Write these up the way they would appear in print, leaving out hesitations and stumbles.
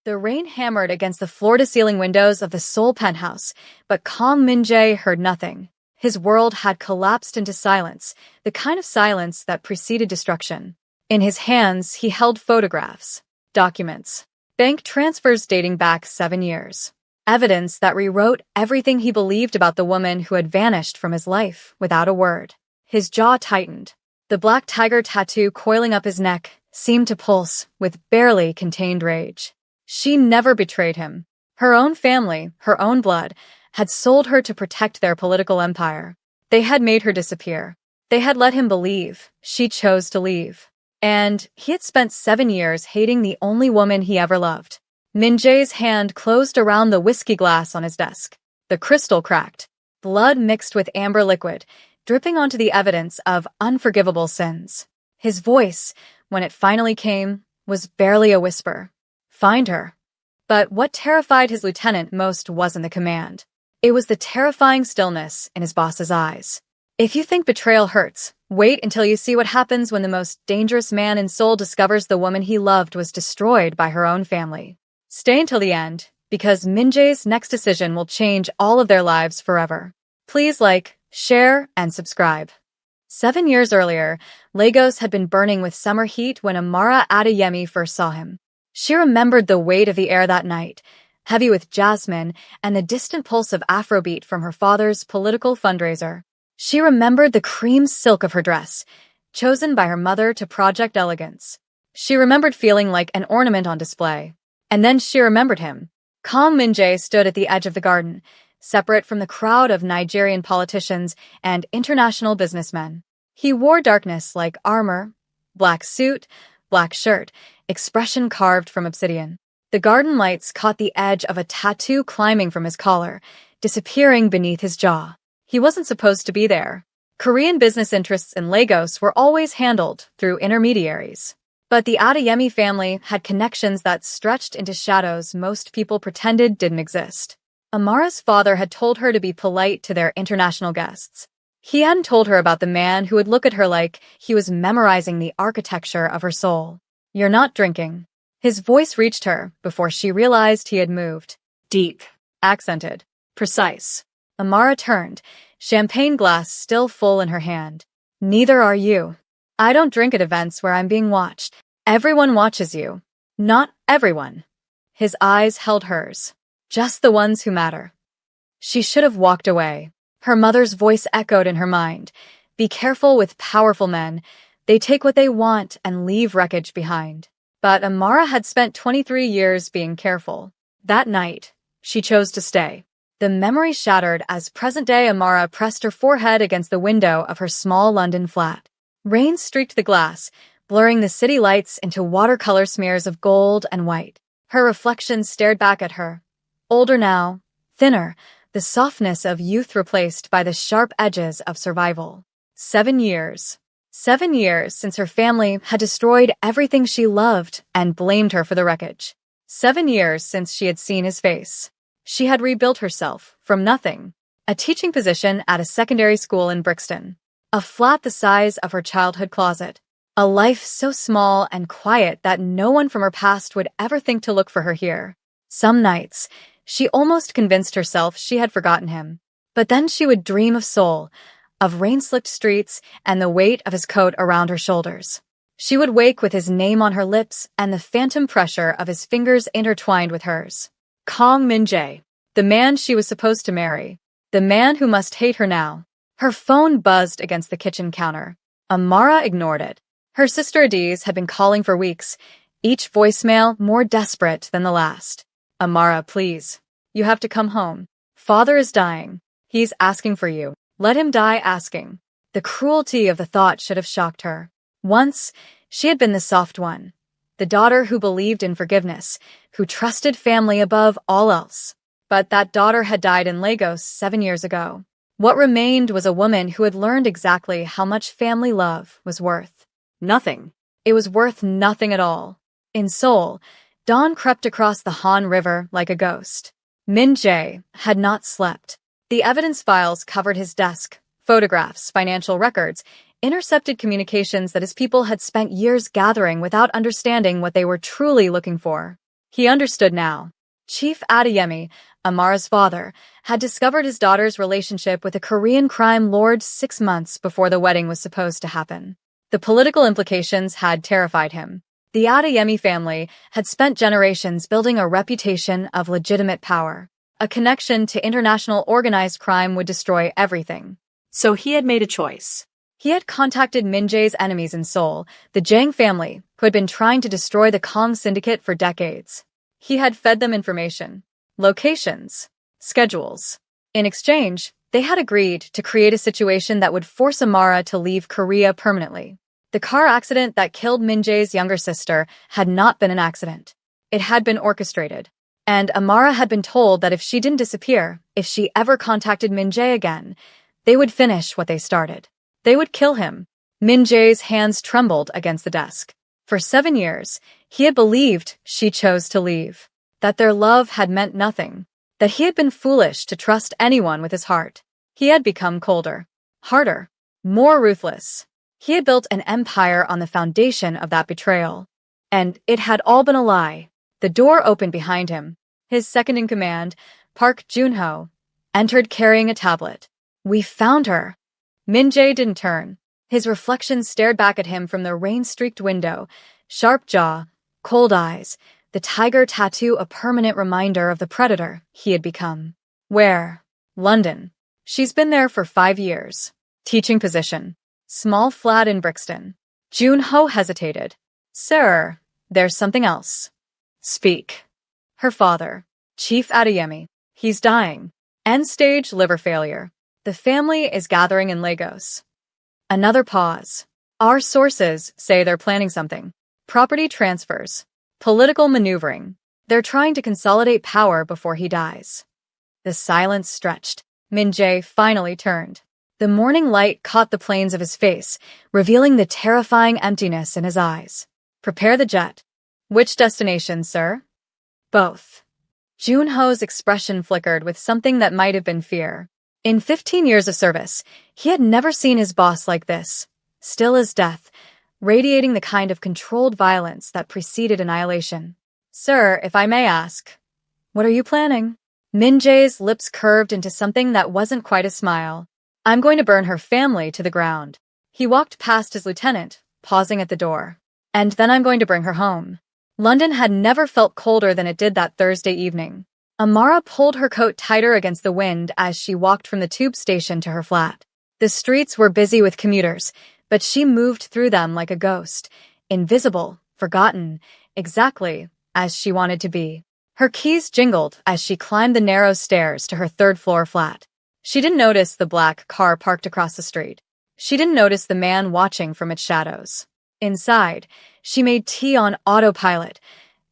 The rain hammered against the floor-to-ceiling windows of the Seoul penthouse, but Kang Min-jae heard nothing. His world had collapsed into silence, the kind of silence that preceded destruction. In his hands, he held photographs, documents, bank transfers dating back 7 years. Evidence that rewrote everything he believed about the woman who had vanished from his life without a word. His jaw tightened. The black tiger tattoo coiling up his neck seemed to pulse with barely contained rage. She never betrayed him. Her own family, her own blood, had sold her to protect their political empire. They had made her disappear. They had let him believe she chose to leave. And he had spent 7 years hating the only woman he ever loved. Min-jae's hand closed around the whiskey glass on his desk. The crystal cracked. Blood mixed with amber liquid, dripping onto the evidence of unforgivable sins. His voice, when it finally came, was barely a whisper. Find her. But what terrified his lieutenant most wasn't the command. It was the terrifying stillness in his boss's eyes. If you think betrayal hurts, wait until you see what happens when the most dangerous man in Seoul discovers the woman he loved was destroyed by her own family. Stay until the end, because Min-jae's next decision will change all of their lives forever. Please like, share, and subscribe. 7 years earlier, Lagos had been burning with summer heat when Amara Adeyemi first saw him. She remembered the weight of the air that night, heavy with jasmine and the distant pulse of Afrobeat from her father's political fundraiser. She remembered the cream silk of her dress, chosen by her mother to project elegance. She remembered feeling like an ornament on display. And then she remembered him. Kang Min-jae stood at the edge of the garden, separate from the crowd of Nigerian politicians and international businessmen. He wore darkness like armor, black suit, black shirt, expression carved from obsidian. The garden lights caught the edge of a tattoo climbing from his collar, disappearing beneath his jaw. He wasn't supposed to be there. Korean business interests in Lagos were always handled through intermediaries. But the Adeyemi family had connections that stretched into shadows most people pretended didn't exist. Amara's father had told her to be polite to their international guests. He hadn't told her about the man who would look at her like he was memorizing the architecture of her soul. You're not drinking. His voice reached her before she realized he had moved. Deep, accented, precise. Amara turned, champagne glass still full in her hand. Neither are you. I don't drink at events where I'm being watched. Everyone watches you. Not everyone. His eyes held hers. Just the ones who matter. She should have walked away. Her mother's voice echoed in her mind. Be careful with powerful men. They take what they want and leave wreckage behind. But Amara had spent 23 years being careful. That night, she chose to stay. The memory shattered as present-day Amara pressed her forehead against the window of her small London flat. Rain streaked the glass, blurring the city lights into watercolor smears of gold and white. Her reflection stared back at her. Older now, thinner, the softness of youth replaced by the sharp edges of survival. 7 years. 7 years since her family had destroyed everything she loved and blamed her for the wreckage. 7 years since she had seen his face. She had rebuilt herself from nothing. A teaching position at a secondary school in Brixton. A flat the size of her childhood closet. A life so small and quiet that no one from her past would ever think to look for her here. Some nights, she almost convinced herself she had forgotten him. But then she would dream of Seoul, of rain-slicked streets and the weight of his coat around her shoulders. She would wake with his name on her lips and the phantom pressure of his fingers intertwined with hers. Kang Min-jae, the man she was supposed to marry. The man who must hate her now. Her phone buzzed against the kitchen counter. Amara ignored it. Her sister Adiz had been calling for weeks, each voicemail more desperate than the last. Amara, please. You have to come home. Father is dying. He's asking for you. Let him die asking. The cruelty of the thought should have shocked her. Once, she had been the soft one. The daughter who believed in forgiveness, who trusted family above all else. But that daughter had died in Lagos 7 years ago. What remained was a woman who had learned exactly how much family love was worth. Nothing. It was worth nothing at all. In Seoul, dawn crept across the Han River like a ghost. Min-jae had not slept. The evidence files covered his desk, photographs, financial records, intercepted communications that his people had spent years gathering without understanding what they were truly looking for. He understood now. Chief Adeyemi, Amara's father, had discovered his daughter's relationship with a Korean crime lord 6 months before the wedding was supposed to happen. The political implications had terrified him. The Adeyemi family had spent generations building a reputation of legitimate power. A connection to international organized crime would destroy everything. So he had made a choice. He had contacted Min Jae's enemies in Seoul, the Jang family, who had been trying to destroy the Kong syndicate for decades. He had fed them information, locations, schedules. In exchange, they had agreed to create a situation that would force Amara to leave Korea permanently. The car accident that killed Min Jae's younger sister had not been an accident. It had been orchestrated. And Amara had been told that if she didn't disappear, if she ever contacted Min Jae again, they would finish what they started. They would kill him. Min Jae's hands trembled against the desk. For 7 years, he had believed she chose to leave, that their love had meant nothing, that he had been foolish to trust anyone with his heart. He had become colder, harder, more ruthless. He had built an empire on the foundation of that betrayal. And it had all been a lie. The door opened behind him. His second-in-command, Park Junho, entered carrying a tablet. "We found her." Min Jae didn't turn. His reflection stared back at him from the rain-streaked window. Sharp jaw, cold eyes, the tiger tattoo a permanent reminder of the predator he had become. "Where?" "London. She's been there for 5 years. Teaching position. Small flat in Brixton." Junho hesitated. "Sir, there's something else." "Speak." Her father, Chief Adeyemi. "He's dying. End-stage liver failure. The family is gathering in Lagos." Another pause. "Our sources say they're planning something. Property transfers. Political maneuvering. They're trying to consolidate power before he dies." The silence stretched. Min Jae finally turned. The morning light caught the planes of his face, revealing the terrifying emptiness in his eyes. "Prepare the jet." "Which destination, sir?" "Both." Junho's expression flickered with something that might have been fear. In 15 years of service, he had never seen his boss like this, still as death, radiating the kind of controlled violence that preceded annihilation. "Sir, if I may ask, what are you planning?" Min Jae's lips curved into something that wasn't quite a smile. "I'm going to burn her family to the ground." He walked past his lieutenant, pausing at the door. "And then I'm going to bring her home." London had never felt colder than it did that Thursday evening. Amara pulled her coat tighter against the wind as she walked from the tube station to her flat. The streets were busy with commuters, but she moved through them like a ghost, invisible, forgotten, exactly as she wanted to be. Her keys jingled as she climbed the narrow stairs to her third-floor flat. She didn't notice the black car parked across the street. She didn't notice the man watching from its shadows. Inside, she made tea on autopilot,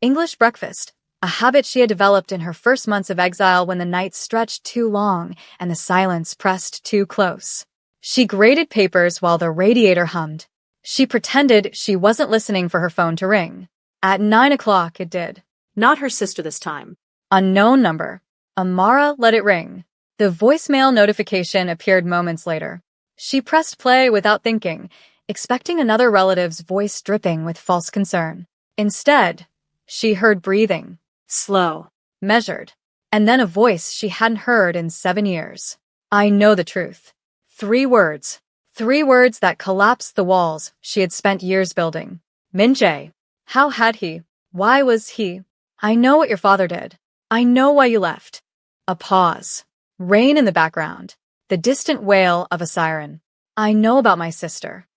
English breakfast, a habit she had developed in her first months of exile when the night stretched too long and the silence pressed too close. She graded papers while the radiator hummed. She pretended she wasn't listening for her phone to ring. At 9 o'clock it did. Not her sister this time. Unknown number. Amara let it ring. The voicemail notification appeared moments later. She pressed play without thinking, expecting another relative's voice dripping with false concern. Instead, she heard breathing. Slow. Measured. And then a voice she hadn't heard in 7 years. "I know the truth." 3 words. 3 words that collapsed the walls she had spent years building. Min Jae. How had he? Why was he? "I know what your father did. I know why you left." A pause. Rain in the background. The distant wail of a siren. "I know about my sister."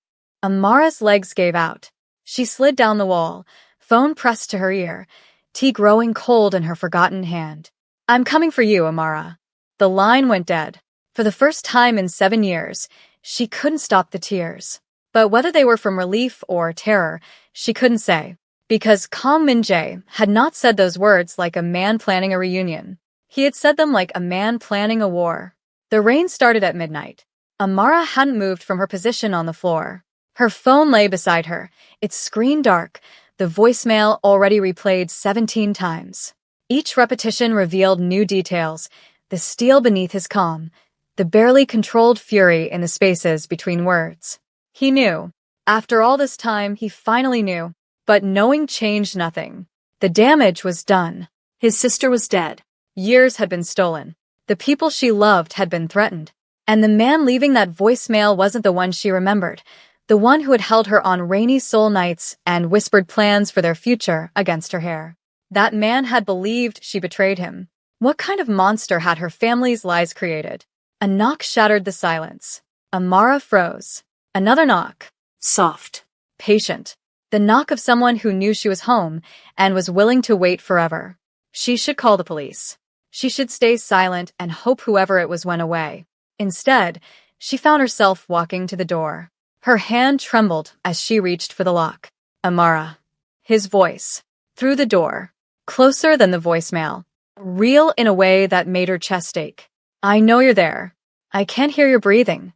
Amara's legs gave out. She slid down the wall, phone pressed to her ear, tea growing cold in her forgotten hand. "I'm coming for you, Amara." The line went dead. For the first time in 7 years, she couldn't stop the tears. But whether they were from relief or terror, she couldn't say. Because Kang Min-jae had not said those words like a man planning a reunion. He had said them like a man planning a war. The rain started at midnight. Amara hadn't moved from her position on the floor. Her phone lay beside her, its screen dark, the voicemail already replayed 17 times. Each repetition revealed new details, the steel beneath his calm, the barely controlled fury in the spaces between words. He knew. After all this time, he finally knew. But knowing changed nothing. The damage was done. His sister was dead. Years had been stolen. The people she loved had been threatened. And the man leaving that voicemail wasn't the one she remembered, the one who had held her on rainy soul nights and whispered plans for their future against her hair. That man had believed she betrayed him. What kind of monster had her family's lies created? A knock shattered the silence. Amara froze. Another knock. Soft. Patient. The knock of someone who knew she was home and was willing to wait forever. She should call the police. She should stay silent and hope whoever it was went away. Instead, she found herself walking to the door. Her hand trembled as she reached for the lock. Amara. His voice. Through the door. Closer than the voicemail. Real in a way that made her chest ache. I know you're there. I can't hear your breathing.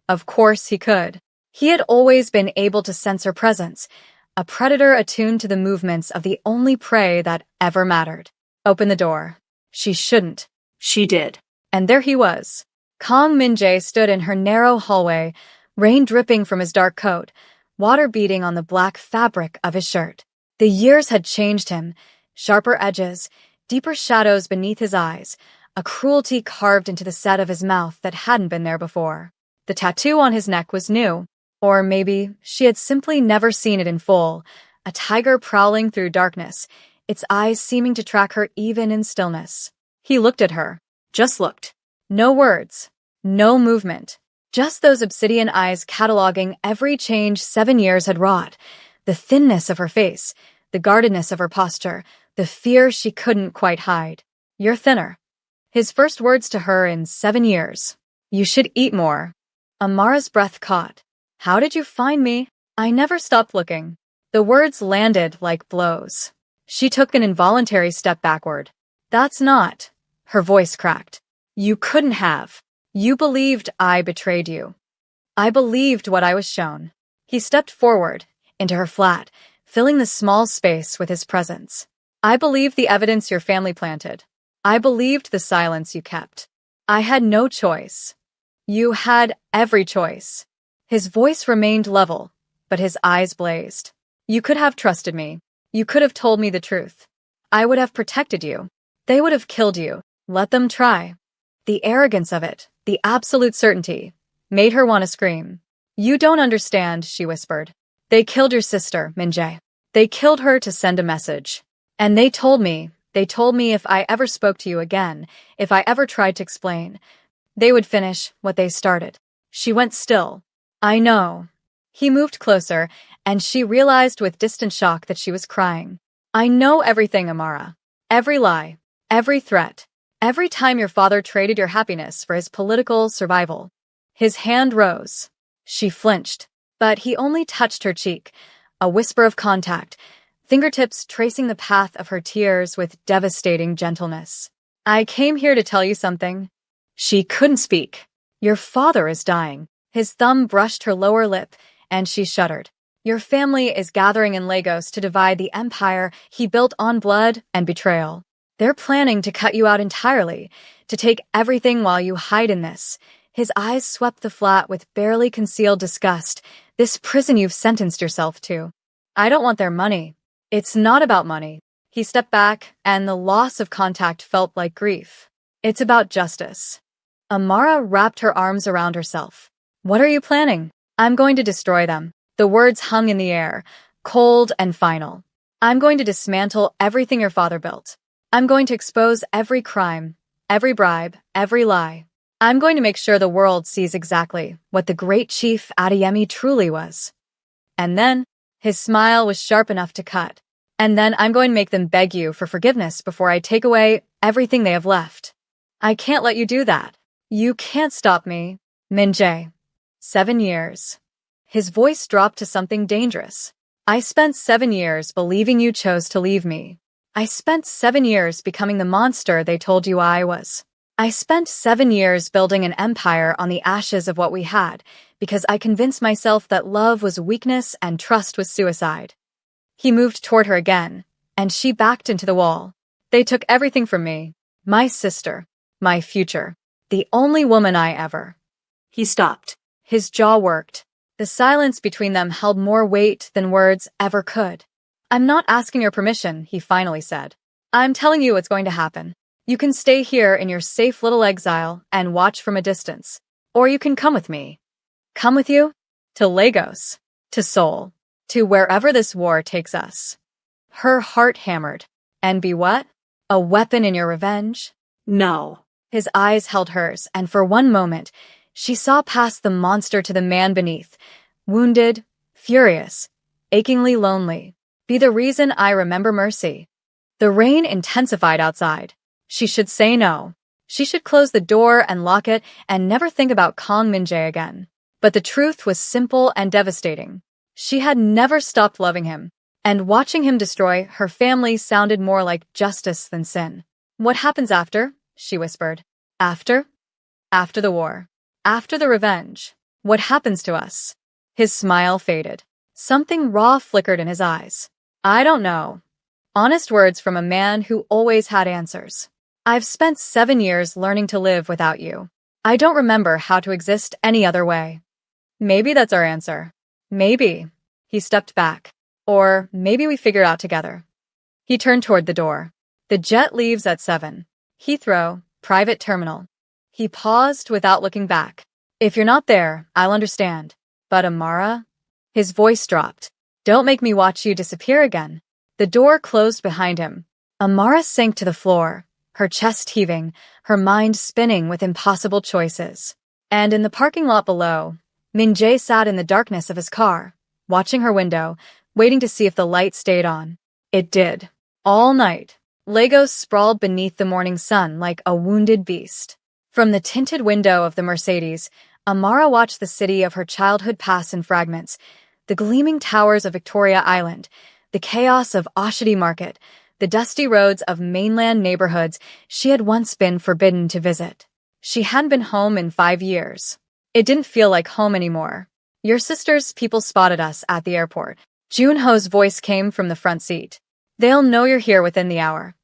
Of course he could. He had always been able to sense her presence, a predator attuned to the movements of the only prey that ever mattered. Open the door. She shouldn't. She did. And there he was. Kang Min-jae stood in her narrow hallway, rain dripping from his dark coat, water beading on the black fabric of his shirt. The years had changed him. Sharper edges, deeper shadows beneath his eyes, a cruelty carved into the set of his mouth that hadn't been there before. The tattoo on his neck was new. Or maybe she had simply never seen it in full, a tiger prowling through darkness, its eyes seeming to track her even in stillness. He looked at her. Just looked. No words. No movement. Just those obsidian eyes cataloging every change 7 years had wrought. The thinness of her face, the guardedness of her posture, the fear she couldn't quite hide. You're thinner. His first words to her in 7 years. You should eat more. Amara's breath caught. How did you find me? I never stopped looking. The words landed like blows. She took an involuntary step backward. That's not. Her voice cracked. You couldn't have. You believed I betrayed you. I believed what I was shown. He stepped forward, into her flat, filling the small space with his presence. I believed the evidence your family planted. I believed the silence you kept. I had no choice. You had every choice. His voice remained level, but his eyes blazed. You could have trusted me. You could have told me the truth. I would have protected you. They would have killed you. Let them try. The arrogance of it, the absolute certainty, made her want to scream. You don't understand, she whispered. They killed your sister, Min-jae. They killed her to send a message. And they told me if I ever spoke to you again, if I ever tried to explain, they would finish what they started. She went still. I know. He moved closer, and she realized with distant shock that she was crying. I know everything, Amara. Every lie, every threat, every time your father traded your happiness for his political survival. His hand rose. She flinched, but he only touched her cheek, a whisper of contact, fingertips tracing the path of her tears with devastating gentleness. I came here to tell you something. She couldn't speak. Your father is dying. His thumb brushed her lower lip, and she shuddered. Your family is gathering in Lagos to divide the empire he built on blood and betrayal. They're planning to cut you out entirely, to take everything while you hide in this. His eyes swept the flat with barely concealed disgust. This prison you've sentenced yourself to. I don't want their money. It's not about money. He stepped back, and the loss of contact felt like grief. It's about justice. Amara wrapped her arms around herself. What are you planning? I'm going to destroy them. The words hung in the air, cold and final. I'm going to dismantle everything your father built. I'm going to expose every crime, every bribe, every lie. I'm going to make sure the world sees exactly what the great chief Adeyemi truly was. And then, his smile was sharp enough to cut. And then I'm going to make them beg you for forgiveness before I take away everything they have left. I can't let you do that. You can't stop me. Min-jae. 7 years. His voice dropped to something dangerous. I spent 7 years believing you chose to leave me. I spent 7 years becoming the monster they told you I was. I spent 7 years building an empire on the ashes of what we had, because I convinced myself that love was weakness and trust was suicide. He moved toward her again, and she backed into the wall. They took everything from me. My sister. My future. The only woman I ever. He stopped. His jaw worked. The silence between them held more weight than words ever could. I'm not asking your permission, he finally said. I'm telling you what's going to happen. You can stay here in your safe little exile and watch from a distance. Or you can come with me. Come with you? To Lagos. To Seoul. To wherever this war takes us. Her heart hammered. And be what? A weapon in your revenge? No. His eyes held hers, and for one moment, she saw past the monster to the man beneath. Wounded, furious, achingly lonely. Be the reason I remember mercy. The rain intensified outside. She should say no. She should close the door and lock it and never think about Kang Min-jae again. But the truth was simple and devastating. She had never stopped loving him, and watching him destroy her family sounded more like justice than sin. What happens after? She whispered. After? After the war. After the revenge. What happens to us? His smile faded. Something raw flickered in his eyes. I don't know. Honest words from a man who always had answers. I've spent 7 years learning to live without you. I don't remember how to exist any other way. Maybe that's our answer. Maybe. He stepped back. Or maybe we figure it out together. He turned toward the door. The jet leaves at 7. Heathrow, private terminal. He paused without looking back. If you're not there, I'll understand. But Amara? His voice dropped. Don't make me watch you disappear again. The door closed behind him. Amara sank to the floor, her chest heaving, her mind spinning with impossible choices. And in the parking lot below, Min-jae sat in the darkness of his car, watching her window, waiting to see if the light stayed on. It did. All night. Lagos sprawled beneath the morning sun like a wounded beast. From the tinted window of the Mercedes, Amara watched the city of her childhood pass in fragments, the gleaming towers of Victoria Island, the chaos of Oshodi Market, the dusty roads of mainland neighborhoods she had once been forbidden to visit. She hadn't been home in 5 years. It didn't feel like home anymore. Your sister's people spotted us at the airport. Junho's voice came from the front seat. They'll know you're here within the hour.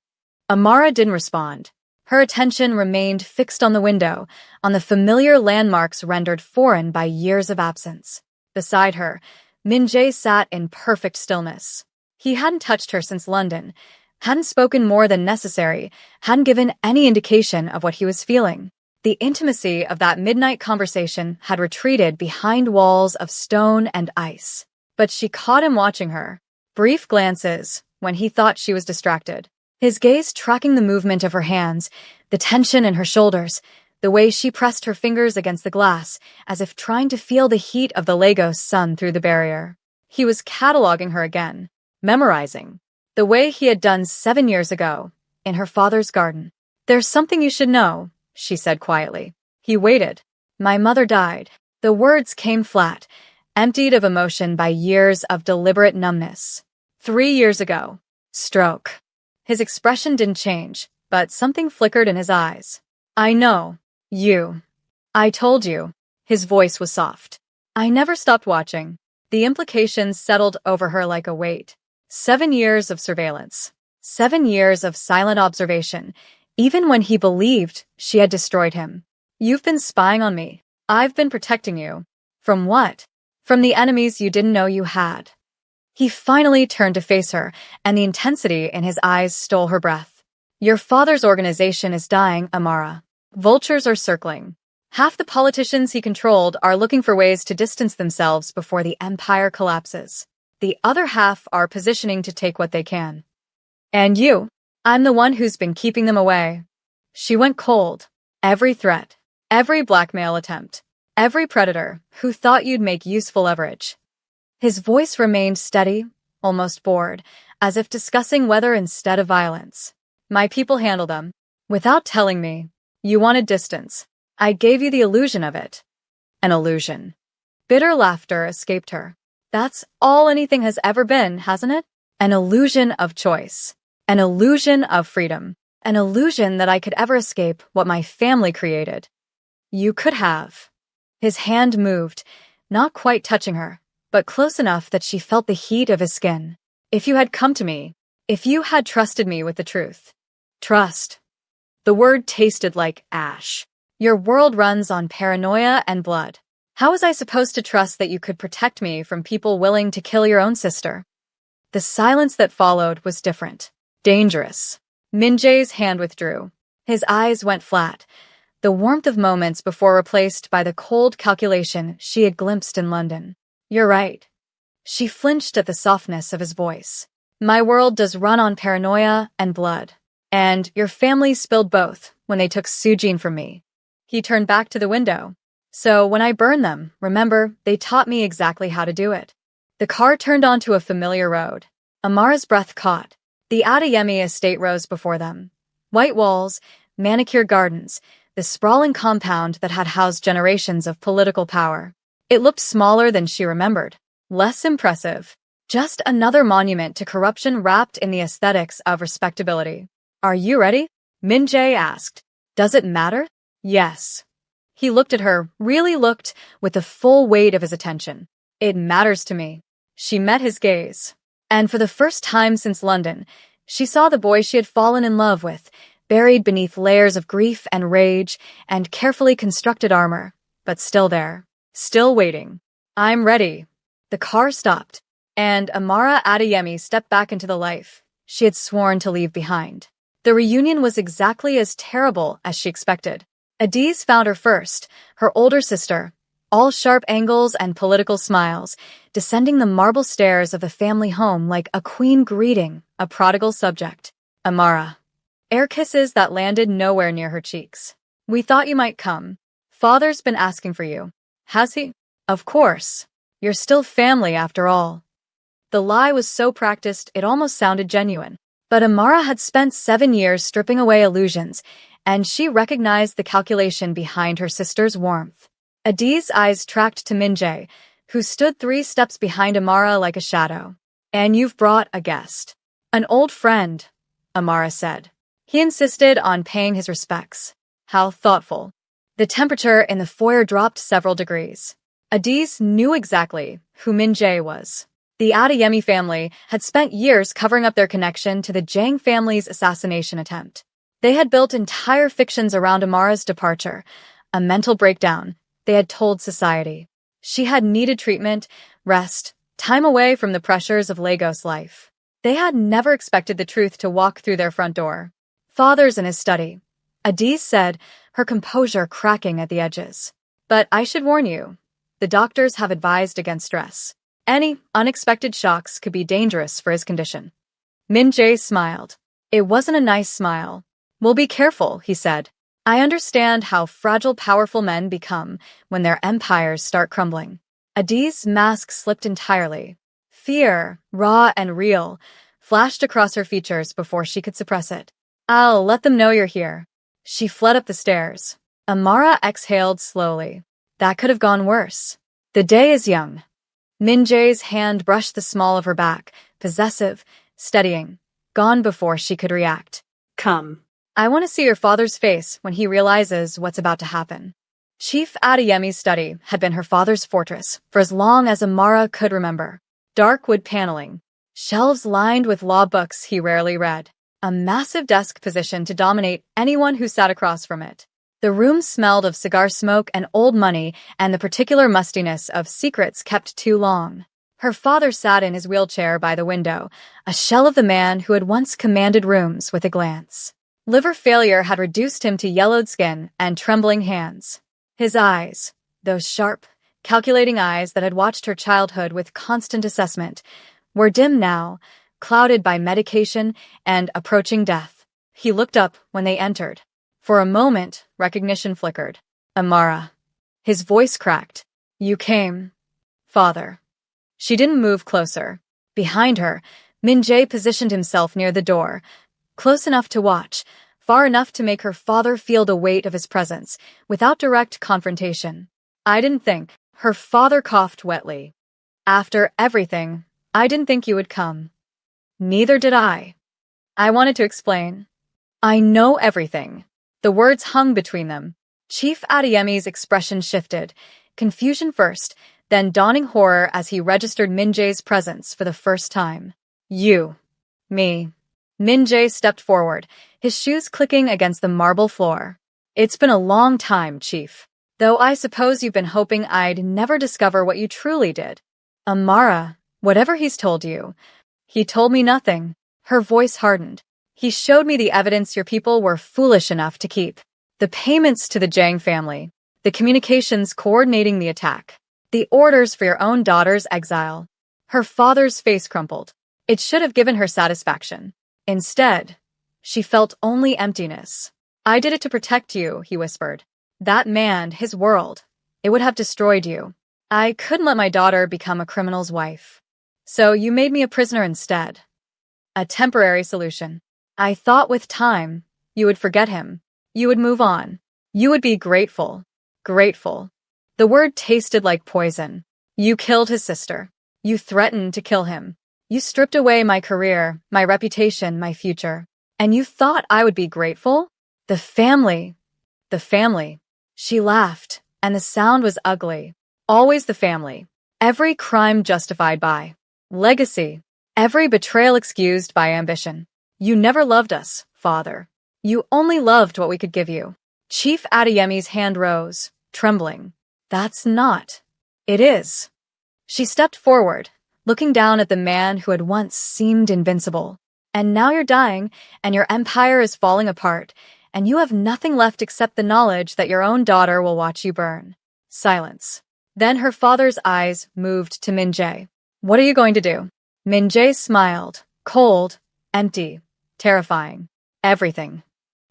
Amara didn't respond. Her attention remained fixed on the window, on the familiar landmarks rendered foreign by years of absence. Beside her, Min-jae sat in perfect stillness. He hadn't touched her since London, hadn't spoken more than necessary, hadn't given any indication of what he was feeling. The intimacy of that midnight conversation had retreated behind walls of stone and ice. But she caught him watching her. Brief glances, when he thought she was distracted. His gaze tracking the movement of her hands, the tension in her shoulders, the way she pressed her fingers against the glass, as if trying to feel the heat of the Lagos sun through the barrier. He was cataloging her again, memorizing, the way he had done 7 years ago, in her father's garden. There's something you should know, she said quietly. He waited. My mother died. The words came flat, emptied of emotion by years of deliberate numbness. 3 years ago. Stroke. His expression didn't change, but something flickered in his eyes. I know. You. I told you. His voice was soft. I never stopped watching. The implications settled over her like a weight. 7 years of surveillance. 7 years of silent observation, even when he believed she had destroyed him. You've been spying on me. I've been protecting you. From what? From the enemies you didn't know you had. He finally turned to face her, and the intensity in his eyes stole her breath. Your father's organization is dying, Amara. Vultures are circling. Half the politicians he controlled are looking for ways to distance themselves before the empire collapses. The other half are positioning to take what they can. And you? I'm the one who's been keeping them away. She went cold. Every threat, every blackmail attempt, every predator who thought you'd make useful leverage. His voice remained steady, almost bored, as if discussing weather instead of violence. My people handle them. Without telling me. You wanted distance. I gave you the illusion of it. An illusion. Bitter laughter escaped her. That's all anything has ever been, hasn't it? An illusion of choice. An illusion of freedom. An illusion that I could ever escape what my family created. You could have. His hand moved, not quite touching her, but close enough that she felt the heat of his skin. If you had come to me, if you had trusted me with the truth. Trust. The word tasted like ash. Your world runs on paranoia and blood. How was I supposed to trust that you could protect me from people willing to kill your own sister? The silence that followed was different. Dangerous. Min-jae's hand withdrew. His eyes went flat, the warmth of moments before replaced by the cold calculation she had glimpsed in London. "You're right." She flinched at the softness of his voice. "My world does run on paranoia and blood. And your family spilled both when they took Sujin from me." He turned back to the window. "So when I burn them, remember, they taught me exactly how to do it." The car turned onto a familiar road. Amara's breath caught. The Adeyemi estate rose before them. White walls, manicured gardens, the sprawling compound that had housed generations of political power. It looked smaller than she remembered. Less impressive. Just another monument to corruption wrapped in the aesthetics of respectability. "Are you ready?" Min-jae asked. "Does it matter?" "Yes." He looked at her, really looked, with the full weight of his attention. "It matters to me." She met his gaze. And for the first time since London, she saw the boy she had fallen in love with, buried beneath layers of grief and rage and carefully constructed armor, but still there, still waiting. "I'm ready." The car stopped, and Amara Adeyemi stepped back into the life she had sworn to leave behind. The reunion was exactly as terrible as she expected. Adiz found her first, her older sister, all sharp angles and political smiles, descending the marble stairs of the family home like a queen greeting a prodigal subject. Amara. Air kisses that landed nowhere near her cheeks. "We thought you might come. Father's been asking for you." "Has he?" "Of course. You're still family after all." The lie was so practiced it almost sounded genuine. But Amara had spent 7 years stripping away illusions, and she recognized the calculation behind her sister's warmth. Adiz's eyes tracked to Min-jae, who stood 3 steps behind Amara like a shadow. "And you've brought a guest." "An old friend," Amara said. He insisted on paying his respects. How thoughtful. The temperature in the foyer dropped several degrees. Adiz knew exactly who Min-jae was. The Adeyemi family had spent years covering up their connection to the Jang family's assassination attempt. They had built entire fictions around Amara's departure, a mental breakdown they had told society. She had needed treatment, rest, time away from the pressures of Lagos life. They had never expected the truth to walk through their front door. "Father's in his study," Adiz said, her composure cracking at the edges. "But I should warn you, the doctors have advised against stress. Any unexpected shocks could be dangerous for his condition." Min-jae smiled. It wasn't a nice smile. "We'll be careful," he said. "I understand how fragile powerful men become when their empires start crumbling." Adiz's mask slipped entirely. Fear, raw and real, flashed across her features before she could suppress it. "I'll let them know you're here." She fled up the stairs. Amara exhaled slowly. That could have gone worse. The day is young. Min-jae's hand brushed the small of her back, possessive, steadying, gone before she could react. "Come." "I want to see your father's face when he realizes what's about to happen." Chief Adeyemi's study had been her father's fortress for as long as Amara could remember. Dark wood paneling, shelves lined with law books he rarely read, a massive desk positioned to dominate anyone who sat across from it. The room smelled of cigar smoke and old money and the particular mustiness of secrets kept too long. Her father sat in his wheelchair by the window, a shell of the man who had once commanded rooms with a glance. Liver failure had reduced him to yellowed skin and trembling hands. His eyes, those sharp, calculating eyes that had watched her childhood with constant assessment, were dim now, clouded by medication and approaching death. He looked up when they entered. For a moment, recognition flickered. "Amara." His voice cracked. "You came, father." She didn't move closer. Behind her, Min-jae positioned himself near the door, close enough to watch, far enough to make her father feel the weight of his presence, without direct confrontation. "I didn't think." Her father coughed wetly. "After everything, I didn't think you would come." "Neither did I." I wanted to explain. "I know everything." The words hung between them. Chief Adeyemi's expression shifted, confusion first, then dawning horror as he registered Min-jae's presence for the first time. "You." "Me." Min-jae stepped forward, his shoes clicking against the marble floor. "It's been a long time, Chief. Though I suppose you've been hoping I'd never discover what you truly did." "Amara, whatever he's told you," He told me nothing. Her voice hardened. He showed me the evidence your people were foolish enough to keep. The payments to the Jiang family. The communications coordinating the attack. The orders for your own daughter's exile. Her father's face crumpled. It should have given her satisfaction. Instead, she felt only emptiness. I did it to protect you, he whispered. That man, his world, it would have destroyed you. I couldn't let my daughter become a criminal's wife. So you made me a prisoner instead. A temporary solution. I thought with time, you would forget him. You would move on. You would be grateful. Grateful. The word tasted like poison. You killed his sister. You threatened to kill him. You stripped away my career, my reputation, my future. And you thought I would be grateful? The family. The family. She laughed, and the sound was ugly. Always the family. Every crime justified by legacy. Every betrayal excused by ambition. You never loved us, father. You only loved what we could give you. Chief Adeyemi's hand rose, trembling. That's not. It is. She stepped forward, looking down at the man who had once seemed invincible. And now you're dying, and your empire is falling apart, and you have nothing left except the knowledge that your own daughter will watch you burn. Silence. Then her father's eyes moved to Min-jae. What are you going to do? Min-jae smiled, cold, empty, terrifying. Everything.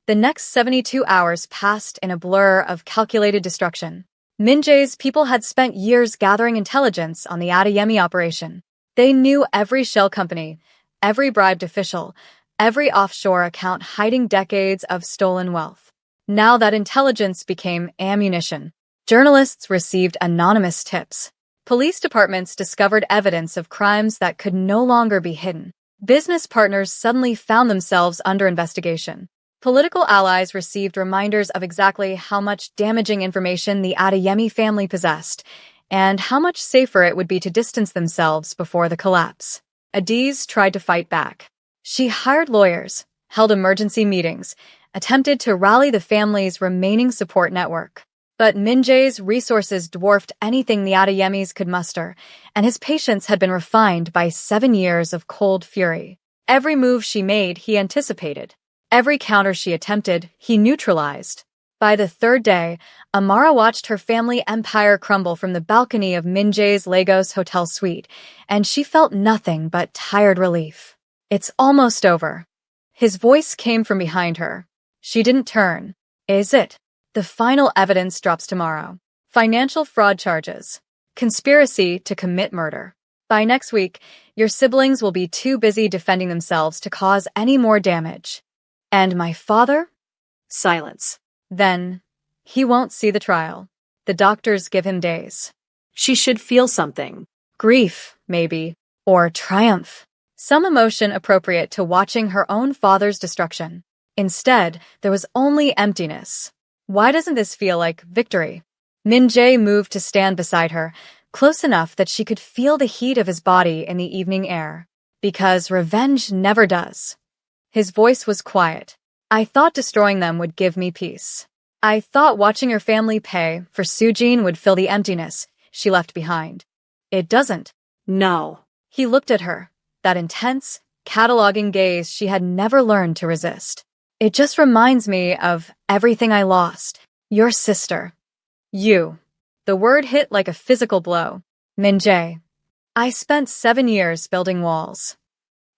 The next 72 hours passed in a blur of calculated destruction. Min-jae's people had spent years gathering intelligence on the Adeyemi operation. They knew every shell company, every bribed official, every offshore account hiding decades of stolen wealth. Now that intelligence became ammunition. Journalists received anonymous tips. Police departments discovered evidence of crimes that could no longer be hidden. Business partners suddenly found themselves under investigation. Political allies received reminders of exactly how much damaging information the Adeyemi family possessed, and how much safer it would be to distance themselves before the collapse. Adiz tried to fight back. She hired lawyers, held emergency meetings, attempted to rally the family's remaining support network. But Min-jae's resources dwarfed anything the Adeyemis could muster, and his patience had been refined by 7 years of cold fury. Every move she made, he anticipated. Every counter she attempted, he neutralized. By the third day, Amara watched her family empire crumble from the balcony of Min-jae's Lagos hotel suite, and she felt nothing but tired relief. It's almost over. His voice came from behind her. She didn't turn. Is it? The final evidence drops tomorrow. Financial fraud charges. Conspiracy to commit murder. By next week, your siblings will be too busy defending themselves to cause any more damage. And my father? Silence. Then, he won't see the trial. The doctors give him days. She should feel something. Grief, maybe. Or triumph. Some emotion appropriate to watching her own father's destruction. Instead, there was only emptiness. Why doesn't this feel like victory? Min-jae moved to stand beside her, close enough that she could feel the heat of his body in the evening air. Because revenge never does. His voice was quiet. I thought destroying them would give me peace. I thought watching your family pay for Sujin would fill the emptiness she left behind. It doesn't. No. He looked at her, that intense, cataloging gaze she had never learned to resist. It just reminds me of everything I lost. Your sister. You. The word hit like a physical blow. Min-jae. I spent 7 years building walls.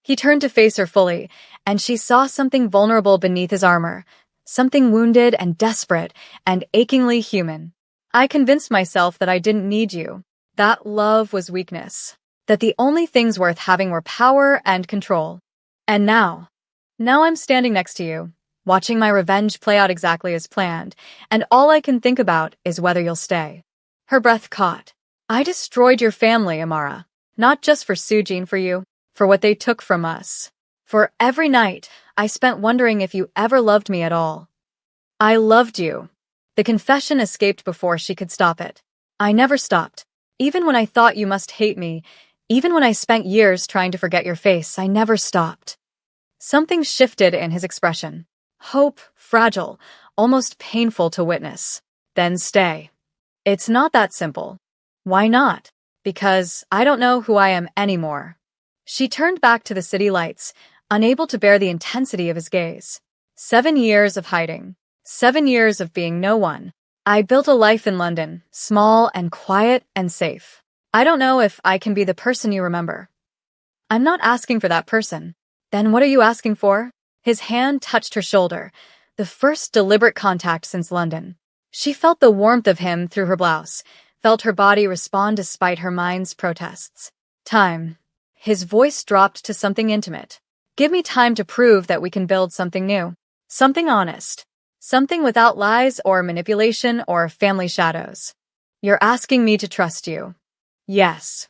He turned to face her fully, and she saw something vulnerable beneath his armor, something wounded and desperate and achingly human. I convinced myself that I didn't need you, that love was weakness, that the only things worth having were power and control. And now I'm standing next to you, watching my revenge play out exactly as planned, and all I can think about is whether you'll stay. Her breath caught. I destroyed your family, Amara. Not just for Sujin, for you, for what they took from us. For every night, I spent wondering if you ever loved me at all. I loved you. The confession escaped before she could stop it. I never stopped. Even when I thought you must hate me, even when I spent years trying to forget your face, I never stopped. Something shifted in his expression. Hope, fragile, almost painful to witness. Then stay. It's not that simple. Why not? Because I don't know who I am anymore. She turned back to the city lights, unable to bear the intensity of his gaze. 7 years of hiding. 7 years of being no one. I built a life in London, small and quiet and safe. I don't know if I can be the person you remember. I'm not asking for that person. Then what are you asking for? His hand touched her shoulder, the first deliberate contact since London. She felt the warmth of him through her blouse, felt her body respond despite her mind's protests. Time. His voice dropped to something intimate. Give me time to prove that we can build something new. Something honest. Something without lies or manipulation or family shadows. You're asking me to trust you. Yes.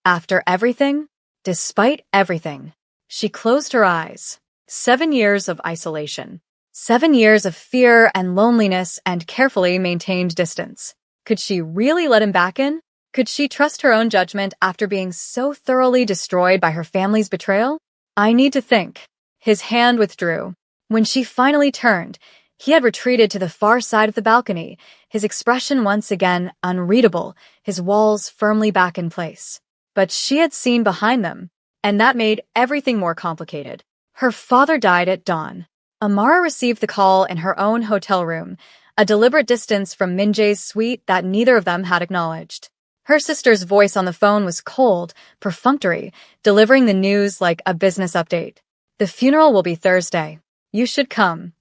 After everything? Despite everything. She closed her eyes. 7 years of isolation. 7 years of fear and loneliness and carefully maintained distance. Could she really let him back in? Could she trust her own judgment after being so thoroughly destroyed by her family's betrayal? I need to think. His hand withdrew. When she finally turned, he had retreated to the far side of the balcony, his expression once again unreadable, his walls firmly back in place. But she had seen behind them, and that made everything more complicated. Her father died at dawn. Amara received the call in her own hotel room, a deliberate distance from Minjae's suite that neither of them had acknowledged. Her sister's voice on the phone was cold, perfunctory, delivering the news like a business update. The funeral will be Thursday. You should come.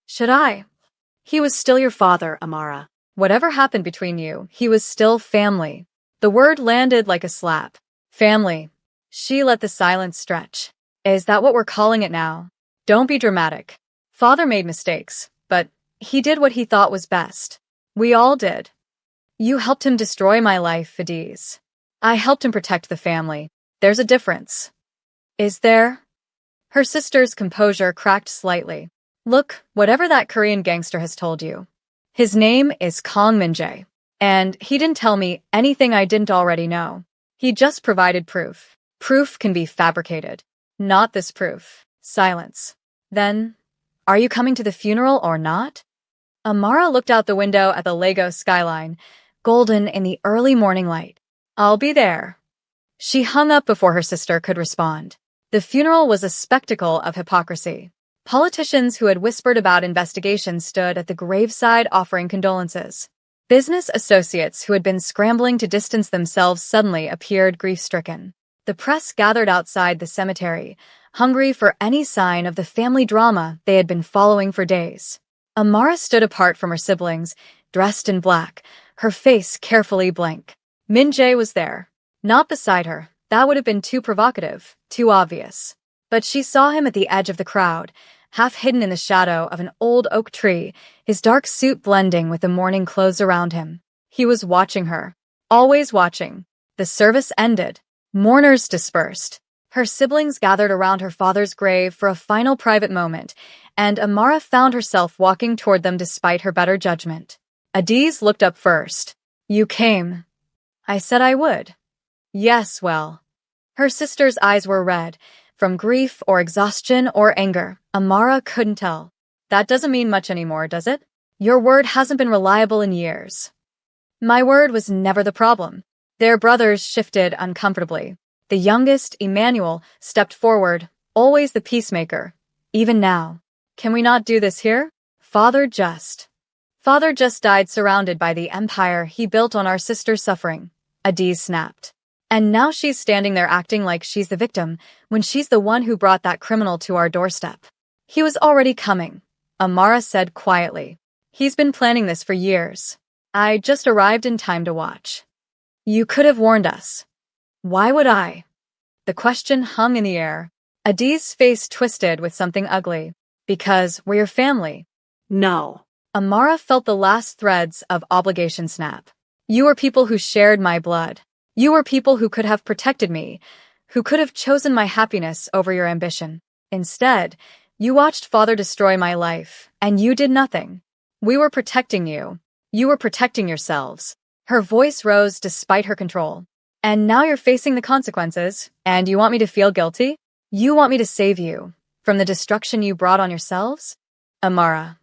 Should I? He was still your father, Amara. Whatever happened between you, he was still family. The word landed like a slap. Family. She let the silence stretch. Is that what we're calling it now? Don't be dramatic. Father made mistakes, but he did what he thought was best. We all did. You helped him destroy my life, Fadiz. I helped him protect the family. There's a difference. Is there? Her sister's composure cracked slightly. Look, whatever that Korean gangster has told you. His name is Kang Min-jae. And he didn't tell me anything I didn't already know. He just provided proof. Proof can be fabricated. Not this proof. Silence. Then, are you coming to the funeral or not? Amara looked out the window at the Lagos skyline, golden in the early morning light. I'll be there. She hung up before her sister could respond. The funeral was a spectacle of hypocrisy. Politicians who had whispered about investigations stood at the graveside offering condolences. Business associates who had been scrambling to distance themselves suddenly appeared grief-stricken. The press gathered outside the cemetery, hungry for any sign of the family drama they had been following for days. Amara stood apart from her siblings, dressed in black, her face carefully blank. Min-jae was there. Not beside her. That would have been too provocative, too obvious. But she saw him at the edge of the crowd, half hidden in the shadow of an old oak tree, his dark suit blending with the mourning clothes around him. He was watching her. Always watching. The service ended. Mourners dispersed. Her siblings gathered around her father's grave for a final private moment, and Amara found herself walking toward them despite her better judgment. Adiz looked up first. You came. I said I would. Yes, well. Her sister's eyes were red. From grief or exhaustion or anger, Amara couldn't tell. That doesn't mean much anymore, does it? Your word hasn't been reliable in years. My word was never the problem. Their brothers shifted uncomfortably. The youngest, Emmanuel, stepped forward, always the peacemaker. Even now. Can we not do this here? Father just died surrounded by the empire he built on our sister's suffering. Adiz snapped. And now she's standing there acting like she's the victim, when she's the one who brought that criminal to our doorstep. He was already coming, Amara said quietly. He's been planning this for years. I just arrived in time to watch. You could have warned us. Why would I? The question hung in the air. Adiz's face twisted with something ugly. Because we're your family. No. Amara felt the last threads of obligation snap. You were people who shared my blood. You were people who could have protected me, who could have chosen my happiness over your ambition. Instead, you watched Father destroy my life, and you did nothing. We were protecting you. You were protecting yourselves. Her voice rose despite her control. And now you're facing the consequences, and you want me to feel guilty? You want me to save you from the destruction you brought on yourselves? Amara.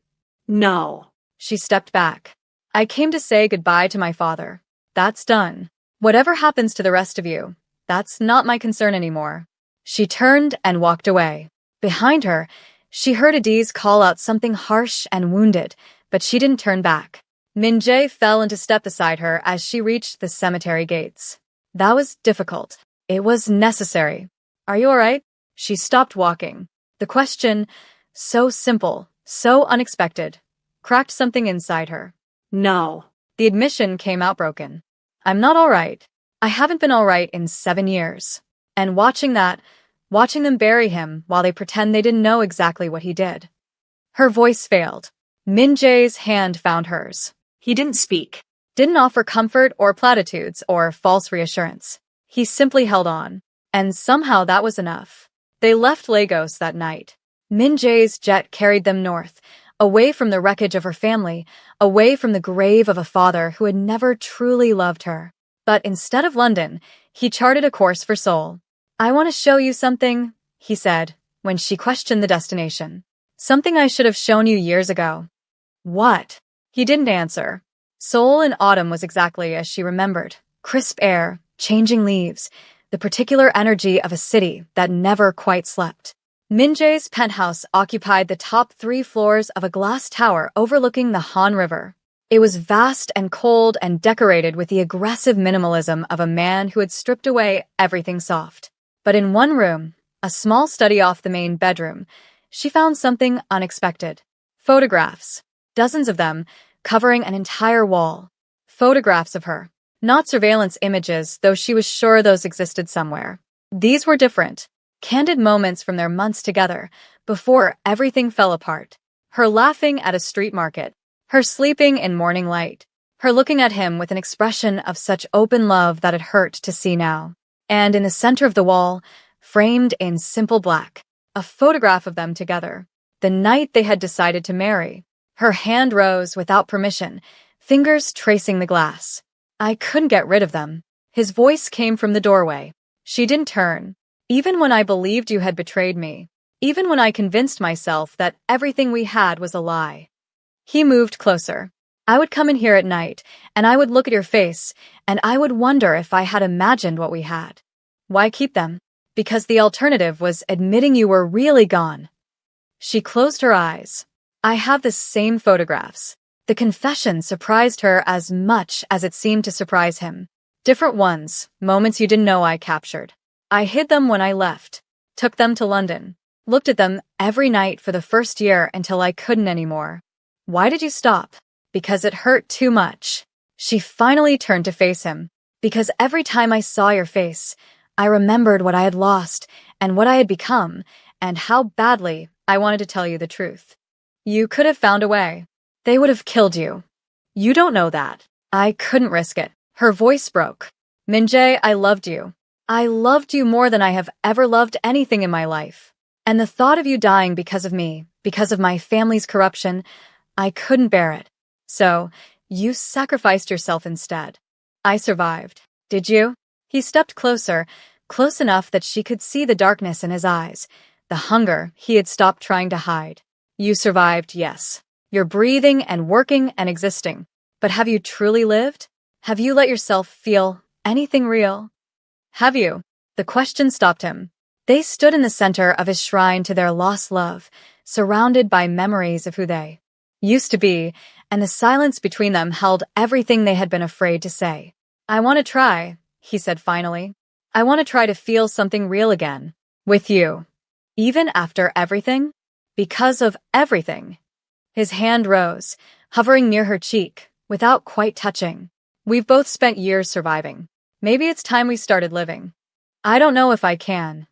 No. She stepped back. I came to say goodbye to my father. That's done. Whatever happens to the rest of you, that's not my concern anymore. She turned and walked away. Behind her, she heard Adiz call out something harsh and wounded, but she didn't turn back. Min-jae fell into step beside her as she reached the cemetery gates. That was difficult. It was necessary. Are you all right? She stopped walking. The question, so simple, so unexpected, cracked something inside her. No. The admission came out broken. I'm not all right. I haven't been all right in 7 years. And watching them bury him while they pretend they didn't know exactly what he did. Her voice failed. Min-jae's hand found hers. He didn't speak. Didn't offer comfort or platitudes or false reassurance. He simply held on. And somehow that was enough. They left Lagos that night. Min-jae's jet carried them north, away from the wreckage of her family, away from the grave of a father who had never truly loved her. But instead of London, he charted a course for Seoul. I want to show you something, he said, when she questioned the destination. Something I should have shown you years ago. What? He didn't answer. Seoul in autumn was exactly as she remembered. Crisp air, changing leaves, the particular energy of a city that never quite slept. Min-jae's penthouse occupied the top 3 floors of a glass tower overlooking the Han River. It was vast and cold and decorated with the aggressive minimalism of a man who had stripped away everything soft. But in one room, a small study off the main bedroom, she found something unexpected. Photographs. Dozens of them, covering an entire wall. Photographs of her. Not surveillance images, though she was sure those existed somewhere. These were different. Candid moments from their months together, before everything fell apart. Her laughing at a street market. Her sleeping in morning light. Her looking at him with an expression of such open love that it hurt to see now. And in the center of the wall, framed in simple black, a photograph of them together. The night they had decided to marry. Her hand rose without permission, fingers tracing the glass. I couldn't get rid of them. His voice came from the doorway. She didn't turn. Even when I believed you had betrayed me. Even when I convinced myself that everything we had was a lie. He moved closer. I would come in here at night, and I would look at your face, and I would wonder if I had imagined what we had. Why keep them? Because the alternative was admitting you were really gone. She closed her eyes. I have the same photographs. The confession surprised her as much as it seemed to surprise him. Different ones, moments you didn't know I captured. I hid them when I left, took them to London, looked at them every night for the first year until I couldn't anymore. Why did you stop? Because it hurt too much. She finally turned to face him. Because every time I saw your face, I remembered what I had lost and what I had become and how badly I wanted to tell you the truth. You could have found a way. They would have killed you. You don't know that. I couldn't risk it. Her voice broke. Min-jae, I loved you. I loved you more than I have ever loved anything in my life. And the thought of you dying because of me, because of my family's corruption, I couldn't bear it. So, you sacrificed yourself instead. I survived. Did you? He stepped closer, close enough that she could see the darkness in his eyes, the hunger he had stopped trying to hide. You survived, yes. You're breathing and working and existing. But have you truly lived? Have you let yourself feel anything real? Have you? The question stopped him. They stood in the center of his shrine to their lost love, surrounded by memories of who they used to be, and the silence between them held everything they had been afraid to say. I want to try, he said finally. I want to try to feel something real again. With you. Even after everything? Because of everything. His hand rose, hovering near her cheek, without quite touching. We've both spent years surviving. Maybe it's time we started living. I don't know if I can.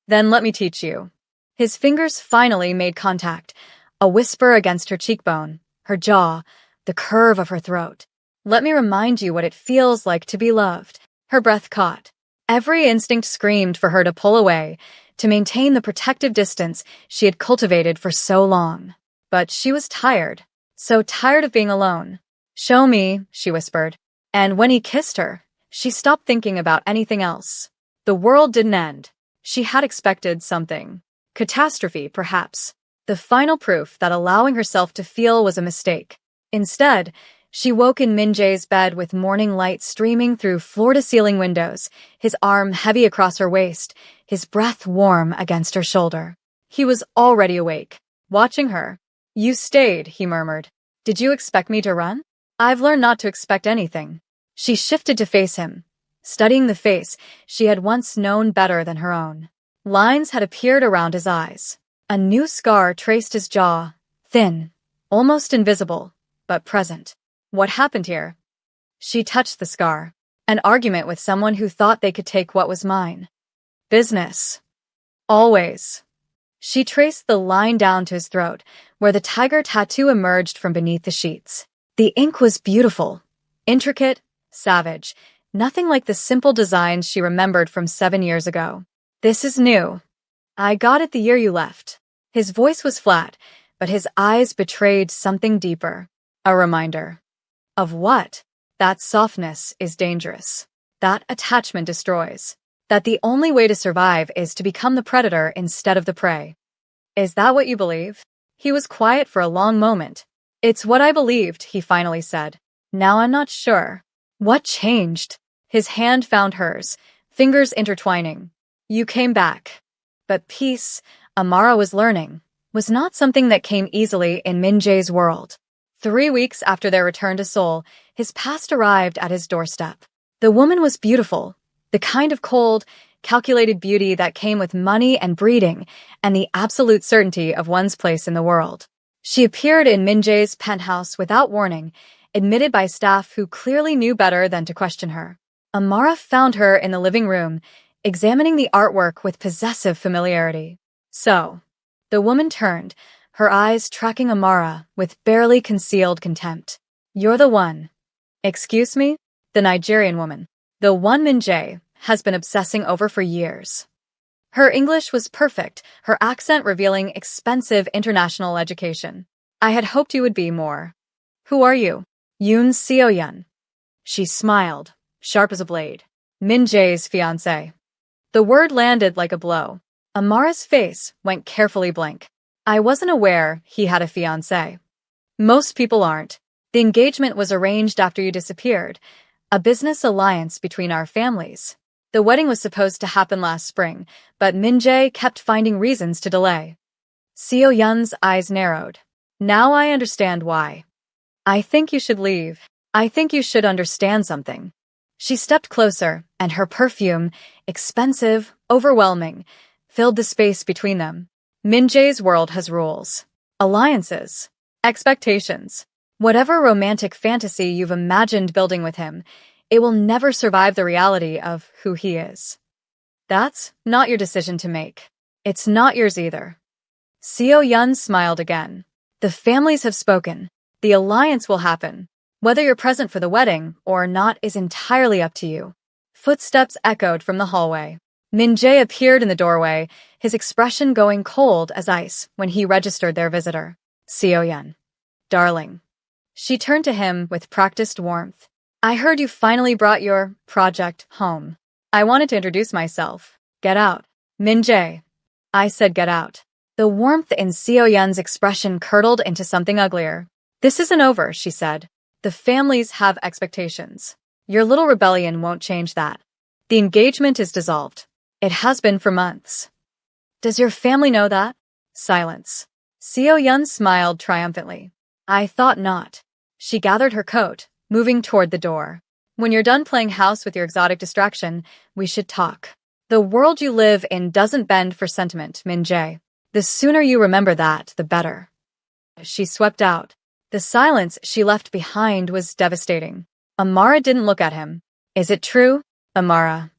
Then let me teach you. His fingers finally made contact, a whisper against her cheekbone, her jaw, the curve of her throat. Let me remind you what it feels like to be loved. Her breath caught. Every instinct screamed for her to pull away, to maintain the protective distance she had cultivated for so long. But she was tired, so tired of being alone. Show me, she whispered. And when he kissed her, she stopped thinking about anything else. The world didn't end. She had expected something. Catastrophe, perhaps. The final proof that allowing herself to feel was a mistake. Instead, She woke in Min-jae's bed with morning light streaming through floor-to-ceiling windows, his arm heavy across her waist, his breath warm against her shoulder. He was already awake, watching her. "You stayed," he murmured. "Did you expect me to run?" "I've learned not to expect anything." She shifted to face him, studying the face she had once known better than her own. Lines had appeared around his eyes. A new scar traced his jaw, thin, almost invisible, but present. What happened here? She touched the scar. An argument with someone who thought they could take what was mine. Business. Always. She traced the line down to his throat, where the tiger tattoo emerged from beneath the sheets. The ink was beautiful, intricate, savage, nothing like the simple designs she remembered from 7 years ago. "This is new. I got it the year you left." His voice was flat, but his eyes betrayed something deeper. A reminder. Of what? That softness is dangerous. That attachment destroys. That the only way to survive is to become the predator instead of the prey. "Is that what you believe?" He was quiet for a long moment. "It's what I believed," he finally said. "Now I'm not sure." What changed? His hand found hers, fingers intertwining. "You came back." But peace, Amara was learning, was not something that came easily in Min-jae's world. 3 weeks after their return to Seoul, his past arrived at his doorstep. The woman was beautiful, the kind of cold, calculated beauty that came with money and breeding and the absolute certainty of one's place in the world. She appeared in Min-jae's penthouse without warning, admitted by staff who clearly knew better than to question her. Amara found her in the living room, examining the artwork with possessive familiarity. "So." The woman turned, her eyes tracking Amara with barely concealed contempt. "You're the one." "Excuse me?" The Nigerian woman. The one Min-jae has been obsessing over for years. Her English was perfect, her accent revealing expensive international education. "I had hoped you would be more." "Who are you?" "Yoon Seo-yeon." She smiled, sharp as a blade. "Min-jae's fiancé." The word landed like a blow. Amara's face went carefully blank. "I wasn't aware he had a fiancé." "Most people aren't. The engagement was arranged after you disappeared, a business alliance between our families. The wedding was supposed to happen last spring, but Min-jae kept finding reasons to delay." Seo-yeon's eyes narrowed. "Now I understand why. I think you should leave. I think you should understand something." She stepped closer, and her perfume, expensive, overwhelming, filled the space between them. Min-jae's world has rules, alliances, expectations. Whatever romantic fantasy you've imagined building with him, it will never survive the reality of who he is. That's not your decision to make. It's not yours either. Seo-yeon smiled again. "The families have spoken. The alliance will happen. Whether you're present for the wedding or not is entirely up to you." Footsteps echoed from the hallway. Min-jae appeared in the doorway, his expression going cold as ice when he registered their visitor. "Seo-yeon. Darling." She turned to him with practiced warmth. "I heard you finally brought your project home. I wanted to introduce myself. Get out." "Min-jae." "I said get out." The warmth in Seo-yeon's expression curdled into something uglier. "This isn't over," she said. "The families have expectations. Your little rebellion won't change that. The engagement is dissolved. It has been for months." "Does your family know that?" Silence. Seo-yeon smiled triumphantly. "I thought not." She gathered her coat, moving toward the door. "When you're done playing house with your exotic distraction, we should talk. The world you live in doesn't bend for sentiment, Min-jae. The sooner you remember that, the better." She swept out. The silence she left behind was devastating. Amara didn't look at him. "Is it true, Amara?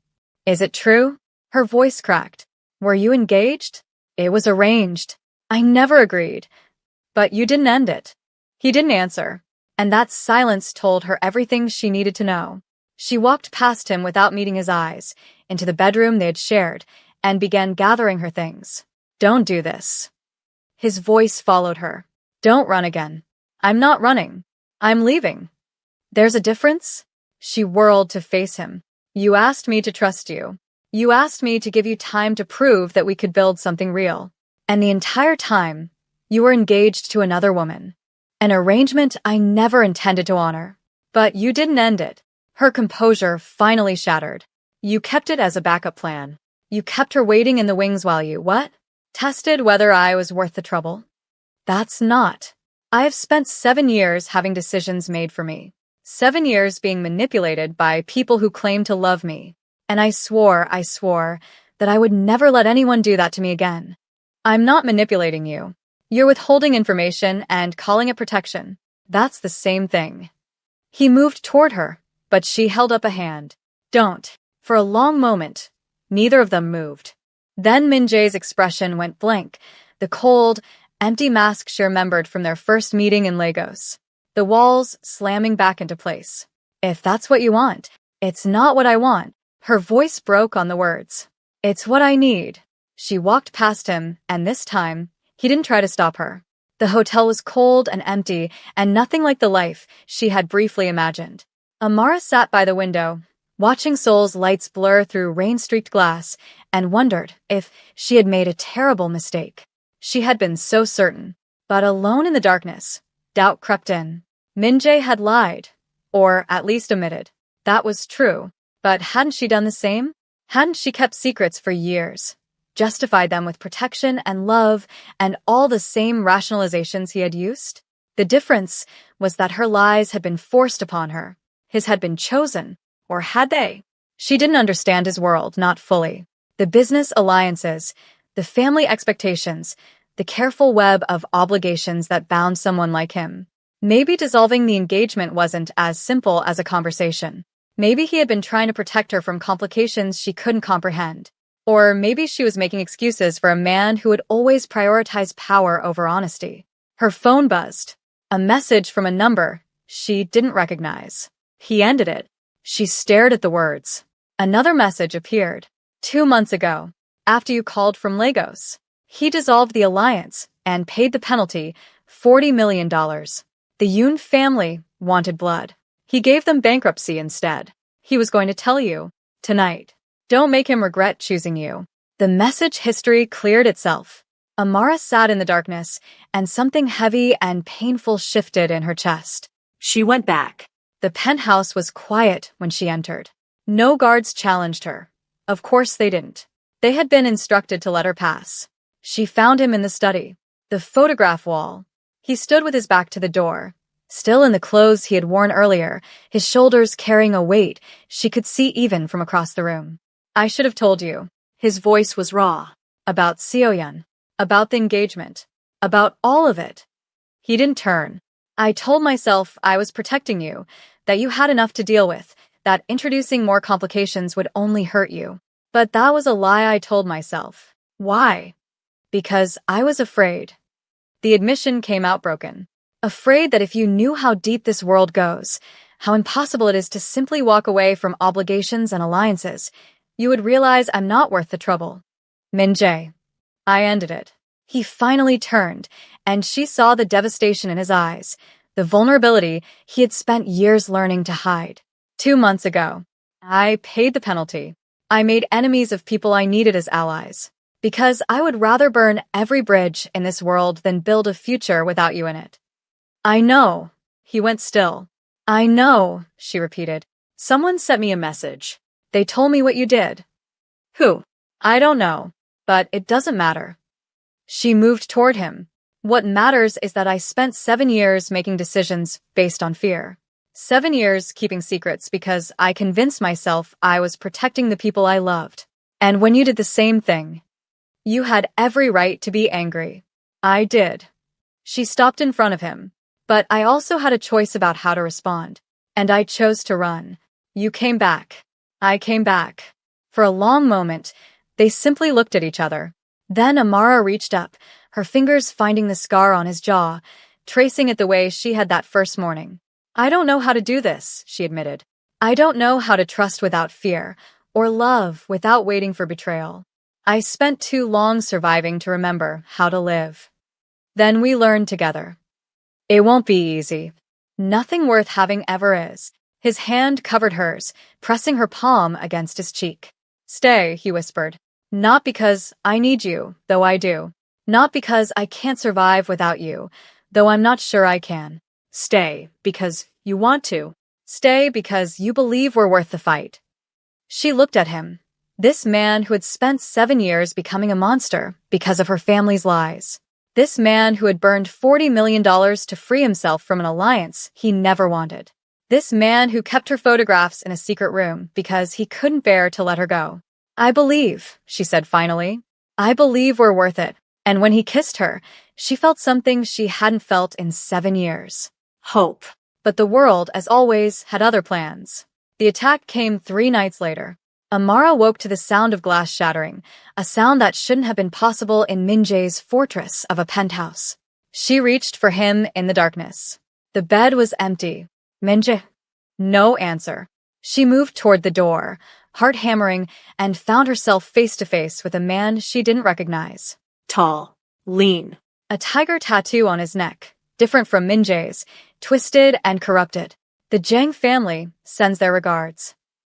Is it true?" Her voice cracked. "Were you engaged?" "It was arranged. I never agreed. But you didn't end it." He didn't answer, and that silence told her everything she needed to know. She walked past him without meeting his eyes, into the bedroom they had shared, and began gathering her things. "Don't do this." His voice followed her. "Don't run again." "I'm not running. I'm leaving." "There's a difference?" She whirled to face him. "You asked me to trust you. You asked me to give you time to prove that we could build something real. And the entire time, you were engaged to another woman. An arrangement I never intended to honor. But you didn't end it. Her composure finally shattered. You kept it as a backup plan. You kept her waiting in the wings while you, what? Tested whether I was worth the trouble? That's not. I have spent 7 years having decisions made for me. 7 years being manipulated by people who claim to love me. And I swore, that I would never let anyone do that to me again. I'm not manipulating you. You're withholding information and calling it protection. That's the same thing. He moved toward her, but she held up a hand. Don't. For a long moment, neither of them moved. Then Min-jae's expression went blank, the cold, empty mask she remembered from their first meeting in Lagos. The walls slamming back into place. If that's what you want, it's not what I want. Her voice broke on the words. It's what I need. She walked past him, and this time, he didn't try to stop her. The hotel was cold and empty, and nothing like the life she had briefly imagined. Amara sat by the window, watching Seoul's lights blur through rain-streaked glass, and wondered if she had made a terrible mistake. She had been so certain. But alone in the darkness, doubt crept in. Min-jae had lied, or at least omitted. That was true. But hadn't she done the same? Hadn't she kept secrets for years? Justified them with protection and love and all the same rationalizations he had used? The difference was that her lies had been forced upon her. His had been chosen, or had they? She didn't understand his world, not fully. The business alliances, the family expectations, the careful web of obligations that bound someone like him. Maybe dissolving the engagement wasn't as simple as a conversation. Maybe he had been trying to protect her from complications she couldn't comprehend. Or maybe she was making excuses for a man who would always prioritize power over honesty. Her phone buzzed. A message from a number she didn't recognize. He ended it. She stared at the words. Another message appeared. 2 months ago, after you called from Lagos. He dissolved the alliance and paid the penalty, $40 million. The Yoon family wanted blood. He gave them bankruptcy instead. He was going to tell you, tonight. Don't make him regret choosing you. The message history cleared itself. Amara sat in the darkness, and something heavy and painful shifted in her chest. She went back. The penthouse was quiet when she entered. No guards challenged her. Of course they didn't. They had been instructed to let her pass. She found him in the study. The photograph wall. He stood with his back to the door. Still in the clothes he had worn earlier, his shoulders carrying a weight she could see even from across the room. I should have told you. His voice was raw. About Seoyeon. About the engagement. About all of it. He didn't turn. I told myself I was protecting you, that you had enough to deal with, that introducing more complications would only hurt you. But that was a lie I told myself. Why? Because I was afraid. The admission came out broken. Afraid that if you knew how deep this world goes, how impossible it is to simply walk away from obligations and alliances, you would realize I'm not worth the trouble. Min-jae. I ended it. He finally turned, and she saw the devastation in his eyes, the vulnerability he had spent years learning to hide. 2 months ago, I paid the penalty. I made enemies of people I needed as allies. Because I would rather burn every bridge in this world than build a future without you in it. I know. He went still. I know, she repeated. Someone sent me a message. They told me what you did. Who? I don't know. But it doesn't matter. She moved toward him. What matters is that I spent 7 years making decisions based on fear. 7 years keeping secrets because I convinced myself I was protecting the people I loved. And when you did the same thing, you had every right to be angry. I did. She stopped in front of him. But I also had a choice about how to respond. And I chose to run. You came back. I came back. For a long moment, they simply looked at each other. Then Amara reached up, her fingers finding the scar on his jaw, tracing it the way she had that first morning. I don't know how to do this, she admitted. I don't know how to trust without fear, or love without waiting for betrayal. I spent too long surviving to remember how to live. Then we learned together. It won't be easy. Nothing worth having ever is. His hand covered hers, pressing her palm against his cheek. Stay, he whispered. Not because I need you, though I do. Not because I can't survive without you, though I'm not sure I can. Stay, because you want to. Stay because you believe we're worth the fight. She looked at him. This man who had spent 7 years becoming a monster because of her family's lies. This man who had burned $40 million to free himself from an alliance he never wanted. This man who kept her photographs in a secret room because he couldn't bear to let her go. I believe, she said finally. I believe we're worth it. And when he kissed her, she felt something she hadn't felt in 7 years. Hope. But the world, as always, had other plans. The attack came 3 nights later. Amara woke to the sound of glass shattering, a sound that shouldn't have been possible in Min-jae's fortress of a penthouse. She reached for him in the darkness. The bed was empty. Min-jae? No answer. She moved toward the door, heart hammering, and found herself face to face with a man she didn't recognize. Tall. Lean. A tiger tattoo on his neck, different from Min-jae's, twisted and corrupted. The Jang family sends their regards.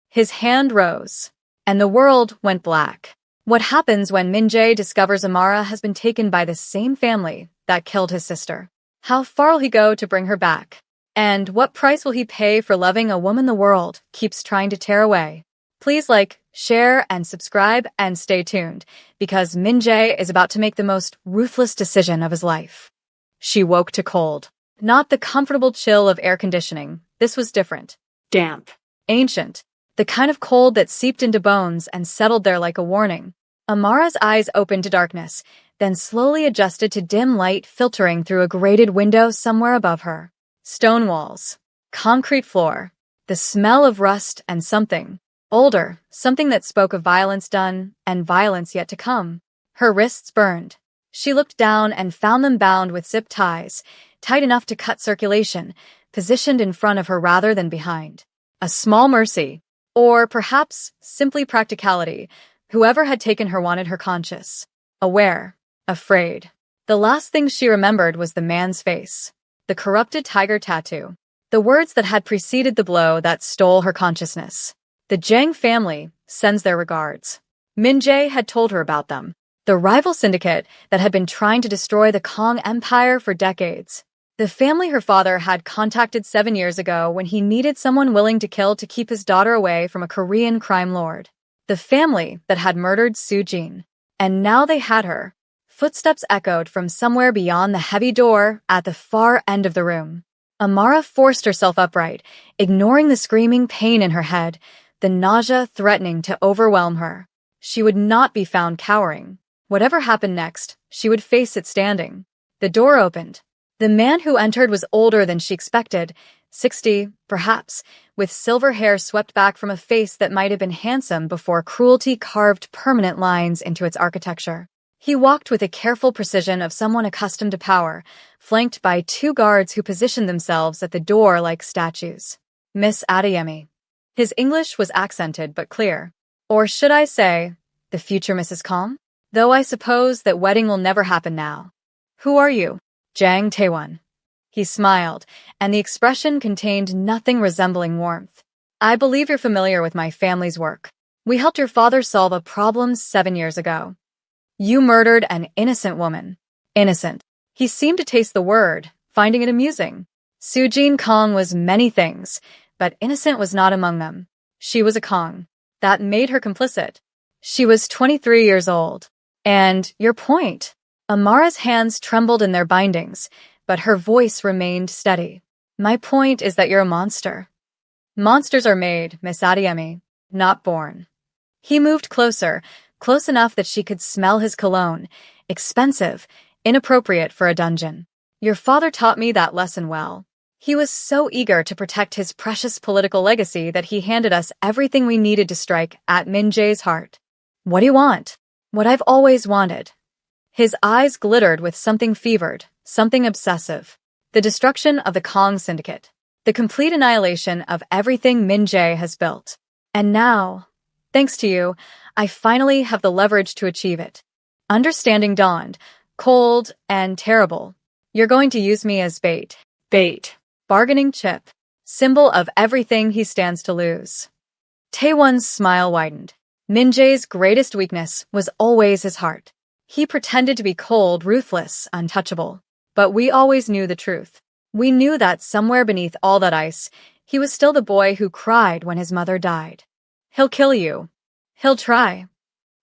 His hand rose, and the world went black. What happens when Min-jae discovers Amara has been taken by the same family that killed his sister? How far will he go to bring her back? And what price will he pay for loving a woman the world keeps trying to tear away? Please like, share, and subscribe, and stay tuned, because Min-jae is about to make the most ruthless decision of his life. She woke to cold. Not the comfortable chill of air conditioning. This was different. Damp. Ancient. The kind of cold that seeped into bones and settled there like a warning. Amara's eyes opened to darkness, then slowly adjusted to dim light filtering through a grated window somewhere above her. Stone walls. Concrete floor. The smell of rust and something. Older, something that spoke of violence done and violence yet to come. Her wrists burned. She looked down and found them bound with zip ties, tight enough to cut circulation, positioned in front of her rather than behind. A small mercy. Or perhaps simply practicality. Whoever had taken her wanted her conscious. Aware. Afraid. The last thing she remembered was the man's face. The corrupted tiger tattoo. The words that had preceded the blow that stole her consciousness. The Jang family sends their regards. Min-jae had told her about them. The rival syndicate that had been trying to destroy the Kong Empire for decades. The family her father had contacted 7 years ago when he needed someone willing to kill to keep his daughter away from a Korean crime lord. The family that had murdered Soo-jin. And now they had her. Footsteps echoed from somewhere beyond the heavy door at the far end of the room. Amara forced herself upright, ignoring the screaming pain in her head, the nausea threatening to overwhelm her. She would not be found cowering. Whatever happened next, she would face it standing. The door opened. The man who entered was older than she expected, 60, perhaps, with silver hair swept back from a face that might have been handsome before cruelty carved permanent lines into its architecture. He walked with the careful precision of someone accustomed to power, flanked by 2 guards who positioned themselves at the door like statues. Miss Adeyemi. His English was accented but clear. Or should I say, the future Mrs. Calm? Though I suppose that wedding will never happen now. Who are you? Jang Taewon. He smiled, and the expression contained nothing resembling warmth. I believe you're familiar with my family's work. We helped your father solve a problem 7 years ago. You murdered an innocent woman. Innocent. He seemed to taste the word, finding it amusing. Soo-jin Kong was many things, but innocent was not among them. She was a Kong. That made her complicit. She was 23 years old. And your point? Amara's hands trembled in their bindings, but her voice remained steady. My point is that you're a monster. Monsters are made, Miss Adeyemi, not born. He moved closer, close enough that she could smell his cologne, expensive, inappropriate for a dungeon. Your father taught me that lesson well. He was so eager to protect his precious political legacy that he handed us everything we needed to strike at Min-jae's heart. What do you want? What I've always wanted. His eyes glittered with something fevered, something obsessive. The destruction of the Kong Syndicate. The complete annihilation of everything Min-jae has built. And now, thanks to you, I finally have the leverage to achieve it. Understanding dawned, cold and terrible. You're going to use me as bait. Bait. Bargaining chip. Symbol of everything he stands to lose. Taewon's smile widened. Min-jae's greatest weakness was always his heart. He pretended to be cold, ruthless, untouchable. But we always knew the truth. We knew that somewhere beneath all that ice, he was still the boy who cried when his mother died. He'll kill you. He'll try.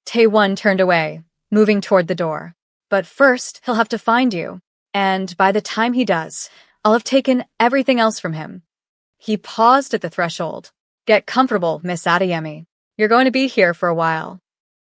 Taewon turned away, moving toward the door. But first, he'll have to find you. And by the time he does, I'll have taken everything else from him. He paused at the threshold. Get comfortable, Miss Adeyemi. You're going to be here for a while.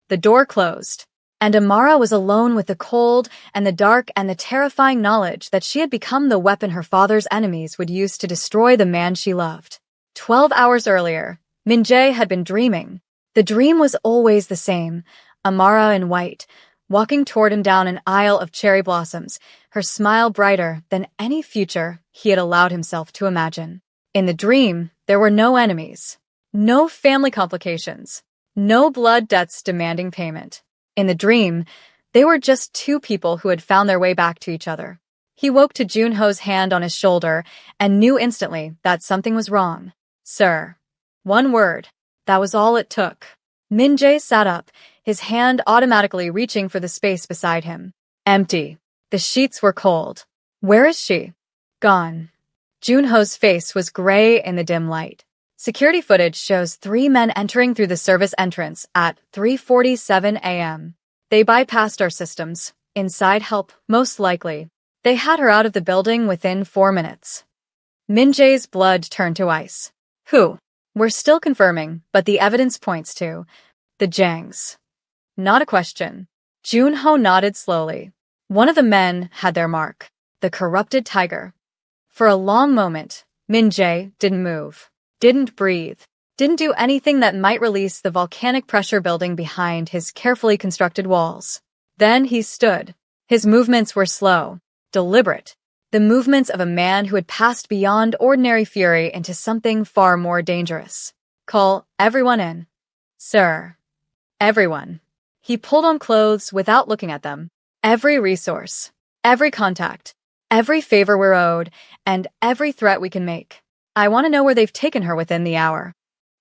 The door closed, and Amara was alone with the cold and the dark and the terrifying knowledge that she had become the weapon her father's enemies would use to destroy the man she loved. 12 hours earlier, Min-jae had been dreaming. The dream was always the same, Amara in white, walking toward him down an aisle of cherry blossoms, her smile brighter than any future he had allowed himself to imagine. In the dream, there were no enemies, no family complications, no blood debts demanding payment. In the dream, they were just two people who had found their way back to each other. He woke to Junho's hand on his shoulder and knew instantly that something was wrong. Sir. One word. That was all it took. Min-jae sat up, his hand automatically reaching for the space beside him. Empty. The sheets were cold. Where is she? Gone. Junho's face was gray in the dim light. Security footage shows 3 men entering through the service entrance at 3:47 a.m. They bypassed our systems. Inside help, most likely. They had her out of the building within 4 minutes. Min-jae's blood turned to ice. Who? We're still confirming, but the evidence points to the Jangs. Not a question. Junho nodded slowly. One of the men had their mark. The corrupted tiger. For a long moment, Min-jae didn't move, didn't breathe, didn't do anything that might release the volcanic pressure building behind his carefully constructed walls. Then he stood. His movements were slow, deliberate. The movements of a man who had passed beyond ordinary fury into something far more dangerous. Call everyone in. Sir. Everyone. He pulled on clothes without looking at them. Every resource, every contact, every favor we're owed, and every threat we can make. I want to know where they've taken her within the hour.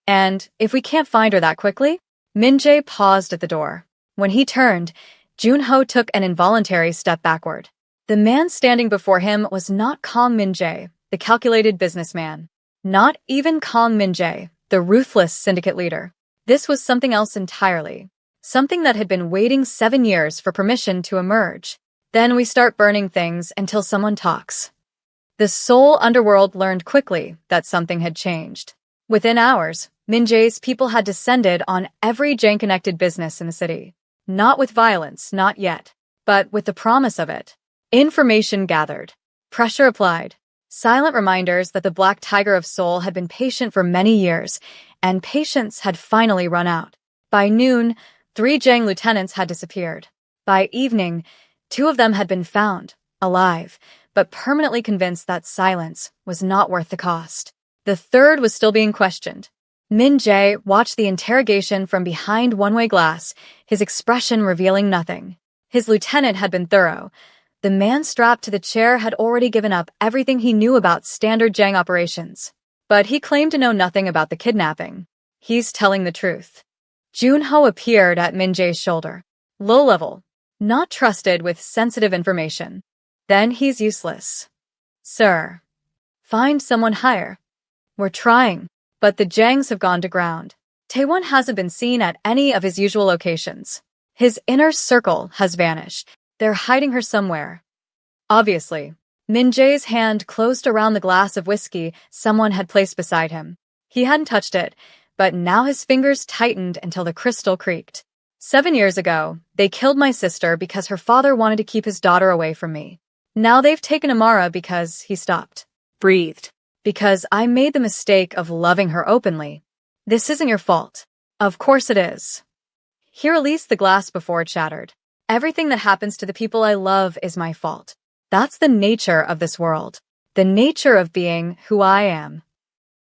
And if we can't find her that quickly? Min-jae paused at the door. When he turned, Junho took an involuntary step backward. The man standing before him was not Kong Min-jae, the calculated businessman. Not even Kong Min-jae, the ruthless syndicate leader. This was something else entirely. Something that had been waiting 7 years for permission to emerge. Then we start burning things until someone talks. The Seoul underworld learned quickly that something had changed. Within hours, Min-jae's people had descended on every Jang-connected business in the city. Not with violence, not yet, but with the promise of it. Information gathered. Pressure applied. Silent reminders that the Black Tiger of Seoul had been patient for many years, and patience had finally run out. By noon, 3 Jang lieutenants had disappeared. By evening, 2 of them had been found, alive, but permanently convinced that silence was not worth the cost. The third was still being questioned. Min-jae watched the interrogation from behind one-way glass, his expression revealing nothing. His lieutenant had been thorough. The man strapped to the chair had already given up everything he knew about standard Jang operations. But he claimed to know nothing about the kidnapping. He's telling the truth. Junho appeared at Min-jae's shoulder. Low-level. Not trusted with sensitive information. Then he's useless. Sir. Find someone higher. We're trying, but the Jangs have gone to ground. Taewon hasn't been seen at any of his usual locations. His inner circle has vanished. They're hiding her somewhere. Obviously. Min-jae's hand closed around the glass of whiskey someone had placed beside him. He hadn't touched it, but now his fingers tightened until the crystal creaked. 7 years ago, they killed my sister because her father wanted to keep his daughter away from me. Now they've taken Amara because he stopped. Breathed. Because I made the mistake of loving her openly. This isn't your fault. Of course it is. He released the glass before it shattered. Everything that happens to the people I love is my fault. That's the nature of this world. The nature of being who I am.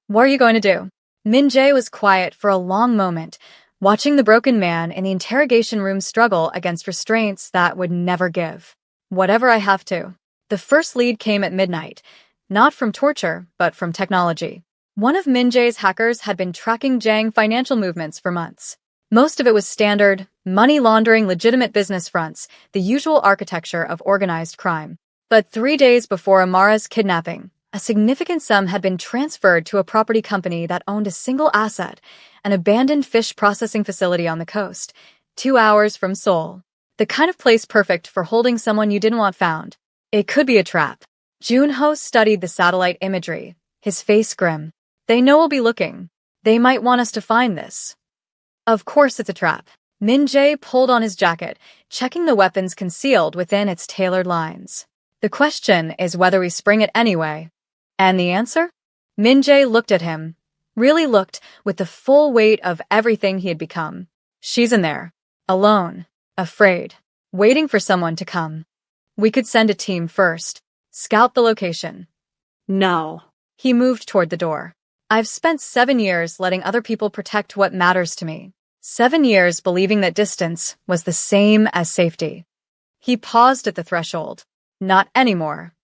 What are you going to do? Min-jae was quiet for a long moment, watching the broken man in the interrogation room struggle against restraints that would never give. Whatever I have to. The first lead came at midnight, not from torture, but from technology. One of Min-jae's hackers had been tracking Jang financial movements for months. Most of it was standard, money laundering, legitimate business fronts, the usual architecture of organized crime. But 3 days before Amara's kidnapping, a significant sum had been transferred to a property company that owned a single asset, an abandoned fish processing facility on the coast, 2 hours from Seoul. The kind of place perfect for holding someone you didn't want found. It could be a trap. Junho studied the satellite imagery, his face grim. They know we'll be looking. They might want us to find this. Of course it's a trap. Min-jae pulled on his jacket, checking the weapons concealed within its tailored lines. The question is whether we spring it anyway. And the answer? Min-jae looked at him. Really looked, with the full weight of everything he had become. She's in there. Alone. Afraid. Waiting for someone to come. We could send a team first. Scout the location. No. He moved toward the door. I've spent 7 years letting other people protect what matters to me. 7 years believing that distance was the same as safety. He paused at the threshold. Not anymore.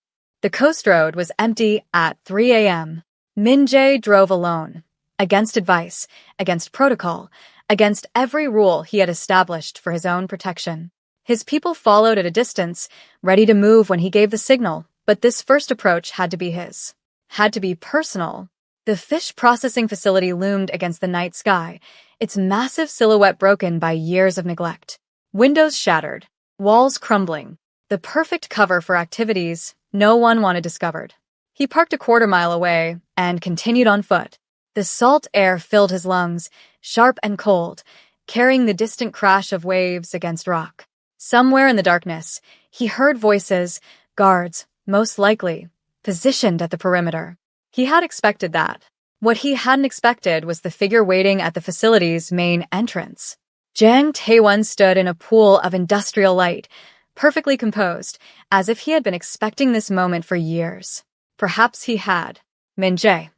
The coast road was empty at 3 a.m. Min-jae drove alone. Against advice, against protocol, against every rule he had established for his own protection. His people followed at a distance, ready to move when he gave the signal, but this first approach had to be his. Had to be personal. The fish processing facility loomed against the night sky, its massive silhouette broken by years of neglect. Windows shattered, walls crumbling. The perfect cover for activities no one wanted discovered. He parked a quarter-mile away and continued on foot. The salt air filled his lungs, sharp and cold, carrying the distant crash of waves against rock. Somewhere in the darkness, he heard voices, guards, most likely, positioned at the perimeter. He had expected that. What he hadn't expected was the figure waiting at the facility's main entrance. Jang Tae-won stood in a pool of industrial light, perfectly composed, as if he had been expecting this moment for years. Perhaps he had. Min-jae.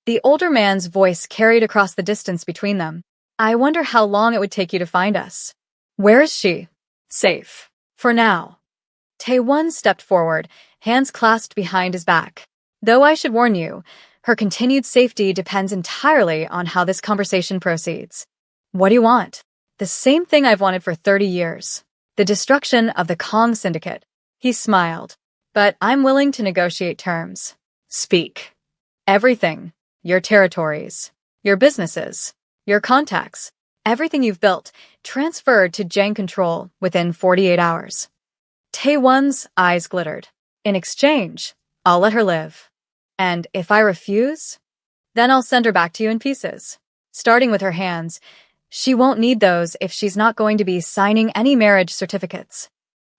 The older man's voice carried across the distance between them. I wonder how long it would take you to find us. Where is she? Safe. For now. Tae-won stepped forward, hands clasped behind his back. Though I should warn you, her continued safety depends entirely on how this conversation proceeds. What do you want? The same thing I've wanted for 30 years. The destruction of the Kong Syndicate. He smiled. But I'm willing to negotiate terms. Speak. Everything. Your territories. Your businesses. Your contacts. Everything you've built, transferred to Jang control within 48 hours. Tae-won's eyes glittered. In exchange, I'll let her live. And if I refuse, then I'll send her back to you in pieces. Starting with her hands, she won't need those if she's not going to be signing any marriage certificates.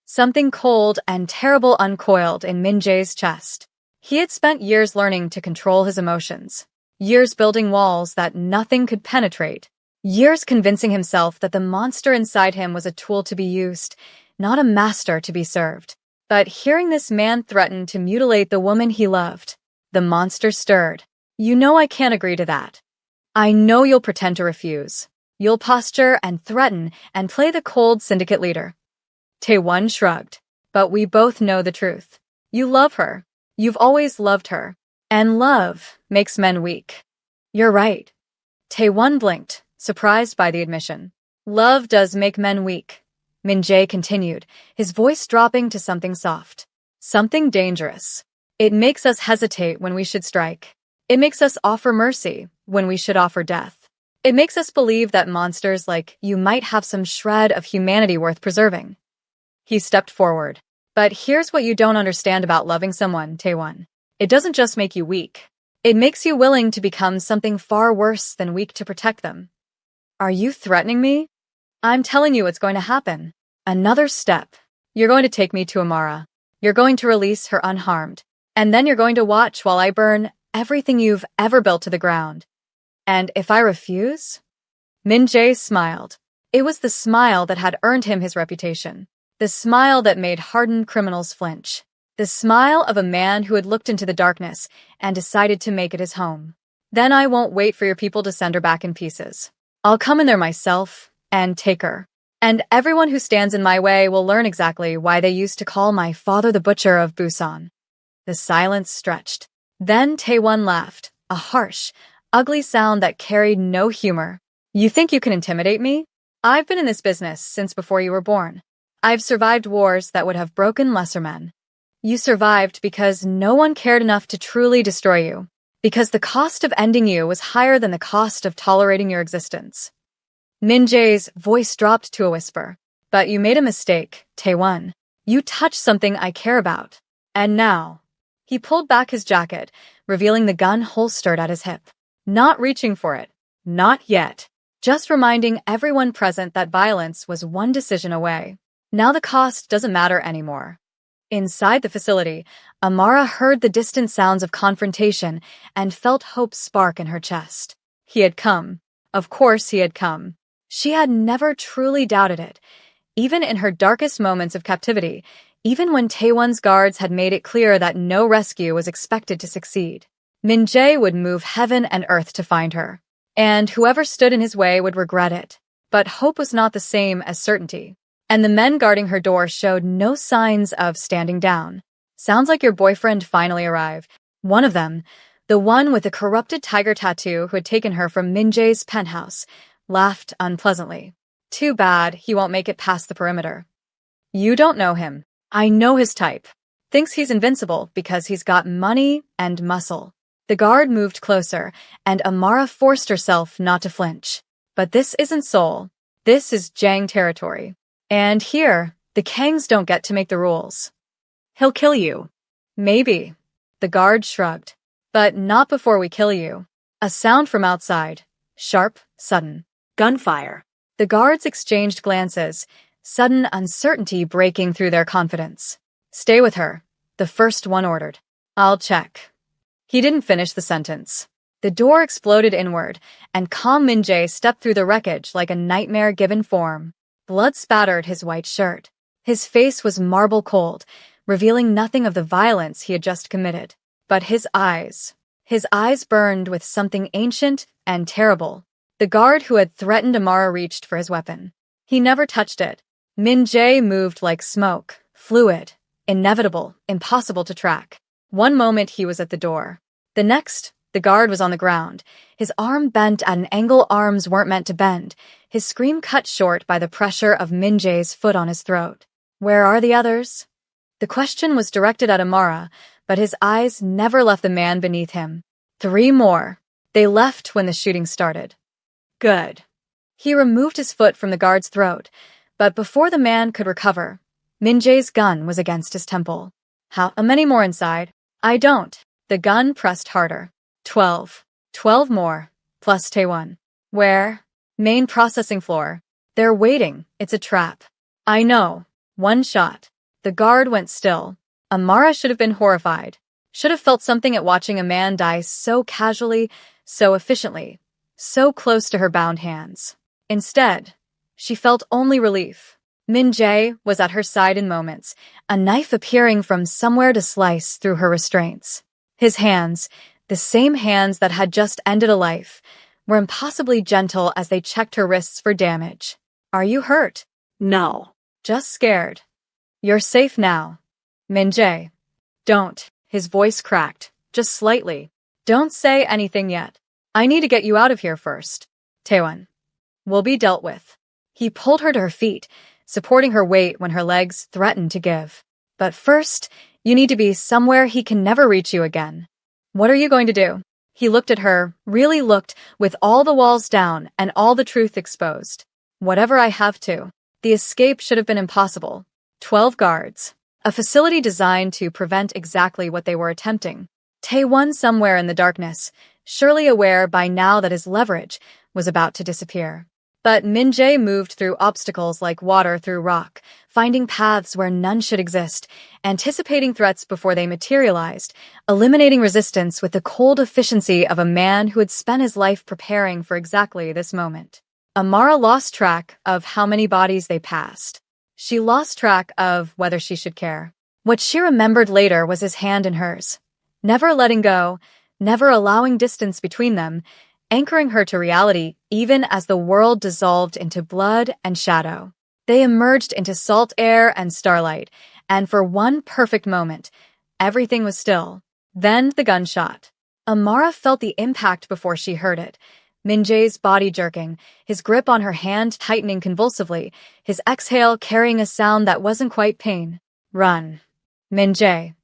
Something cold and terrible uncoiled in Min-jae's chest. He had spent years learning to control his emotions. Years building walls that nothing could penetrate. Years convincing himself that the monster inside him was a tool to be used, not a master to be served. But hearing this man threaten to mutilate the woman he loved, the monster stirred. You know I can't agree to that. I know you'll pretend to refuse. You'll posture and threaten and play the cold syndicate leader. Tae-won shrugged. But we both know the truth. You love her. You've always loved her. And love makes men weak. You're right. Tae-won blinked, surprised by the admission. Love does make men weak. Min-jae continued, his voice dropping to something soft. Something dangerous. It makes us hesitate when we should strike. It makes us offer mercy when we should offer death. It makes us believe that monsters like you might have some shred of humanity worth preserving. He stepped forward. But here's what you don't understand about loving someone, Tae-won. It doesn't just make you weak. It makes you willing to become something far worse than weak to protect them. Are you threatening me? I'm telling you what's going to happen. Another step. You're going to take me to Amara. You're going to release her unharmed. And then you're going to watch while I burn everything you've ever built to the ground. And if I refuse? Min-jae smiled. It was the smile that had earned him his reputation. The smile that made hardened criminals flinch. The smile of a man who had looked into the darkness and decided to make it his home. Then I won't wait for your people to send her back in pieces. I'll come in there myself and take her. And everyone who stands in my way will learn exactly why they used to call my father the Butcher of Busan. The silence stretched. Then Tae-won laughed, a harsh, ugly sound that carried no humor. You think you can intimidate me? I've been in this business since before you were born. I've survived wars that would have broken lesser men. You survived because no one cared enough to truly destroy you. Because the cost of ending you was higher than the cost of tolerating your existence. Min-jae's voice dropped to a whisper. But you made a mistake, Taewon. You touched something I care about. And now. He pulled back his jacket, revealing the gun holstered at his hip. Not reaching for it. Not yet. Just reminding everyone present that violence was one decision away. Now the cost doesn't matter anymore. Inside the facility, Amara heard the distant sounds of confrontation and felt hope spark in her chest. He had come. Of course he had come. She had never truly doubted it. Even in her darkest moments of captivity, even when Taewon's guards had made it clear that no rescue was expected to succeed, Min-jae would move heaven and earth to find her. And whoever stood in his way would regret it. But hope was not the same as certainty. And the men guarding her door showed no signs of standing down. Sounds like your boyfriend finally arrived. One of them, the one with the corrupted tiger tattoo who had taken her from Min-jae's penthouse, laughed unpleasantly. Too bad he won't make it past the perimeter. You don't know him. I know his type. Thinks he's invincible because he's got money and muscle. The guard moved closer, and Amara forced herself not to flinch. But this isn't Seoul. This is Jang territory. And here, the Kangs don't get to make the rules. He'll kill you. Maybe. The guard shrugged. But not before we kill you. A sound from outside. Sharp, sudden. Gunfire. The guards exchanged glances, sudden uncertainty breaking through their confidence. Stay with her, the first one ordered. I'll check. He didn't finish the sentence. The door exploded inward, and Kang Min-jae stepped through the wreckage like a nightmare given form. Blood spattered his white shirt. His face was marble cold, revealing nothing of the violence he had just committed. But his eyes burned with something ancient and terrible. The guard who had threatened Amara reached for his weapon. He never touched it. Min-jae moved like smoke, fluid, inevitable, impossible to track. One moment he was at the door. The next, the guard was on the ground, his arm bent at an angle arms weren't meant to bend, his scream cut short by the pressure of Min-jae's foot on his throat. Where are the others? The question was directed at Amara, but his eyes never left the man beneath him. 3 more. They left when the shooting started. Good. He removed his foot from the guard's throat, but before the man could recover, Min-jae's gun was against his temple. How many more inside? I don't. The gun pressed harder. 12. 12 more, plus Taewon. Where? Main processing floor. They're waiting. It's a trap. I know. 1 shot. The guard went still. Amara should have been horrified. Should have felt something at watching a man die so casually, so efficiently, so close to her bound hands. Instead, she felt only relief. Min-jae was at her side in moments, a knife appearing from somewhere to slice through her restraints. His hands, the same hands that had just ended a life, were impossibly gentle as they checked her wrists for damage. Are you hurt? No. Just scared. You're safe now. Min-jae. Don't. His voice cracked, just slightly. Don't say anything yet. I need to get you out of here first. Taewon. Will be dealt with. He pulled her to her feet, supporting her weight when her legs threatened to give. But first, you need to be somewhere he can never reach you again. What are you going to do? He looked at her, really looked, with all the walls down and all the truth exposed. Whatever I have to. The escape should have been impossible. 12 guards. A facility designed to prevent exactly what they were attempting. Taewon somewhere in the darkness, surely aware by now that his leverage was about to disappear. But Min-jae moved through obstacles like water through rock, finding paths where none should exist, anticipating threats before they materialized, eliminating resistance with the cold efficiency of a man who had spent his life preparing for exactly this moment. Amara lost track of how many bodies they passed. She lost track of whether she should care. What she remembered later was his hand in hers, never letting go, never allowing distance between them, anchoring her to reality even as the world dissolved into blood and shadow. They emerged into salt air and starlight, and for one perfect moment, everything was still. Then the gunshot. Amara felt the impact before she heard it. Min-jae's body jerking, his grip on her hand tightening convulsively, his exhale carrying a sound that wasn't quite pain. Run. Min-jae.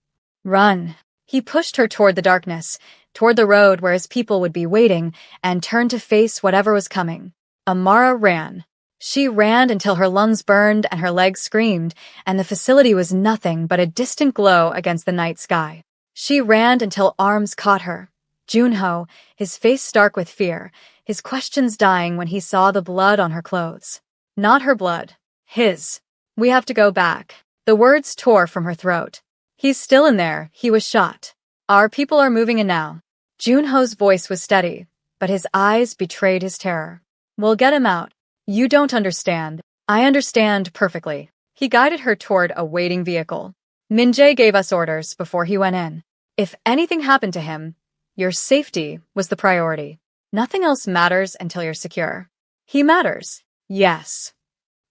Run. He pushed her toward the darkness, toward the road where his people would be waiting, and turned to face whatever was coming. Amara ran. She ran until her lungs burned and her legs screamed, and the facility was nothing but a distant glow against the night sky. She ran until arms caught her. Junho, his face stark with fear, his questions dying when he saw the blood on her clothes. Not her blood. His. We have to go back. The words tore from her throat. He's still in there. He was shot. Our people are moving in now. Junho's voice was steady, but his eyes betrayed his terror. We'll get him out. You don't understand. I understand perfectly. He guided her toward a waiting vehicle. Min-jae gave us orders before he went in. If anything happened to him, your safety was the priority. Nothing else matters until you're secure. He matters. Yes.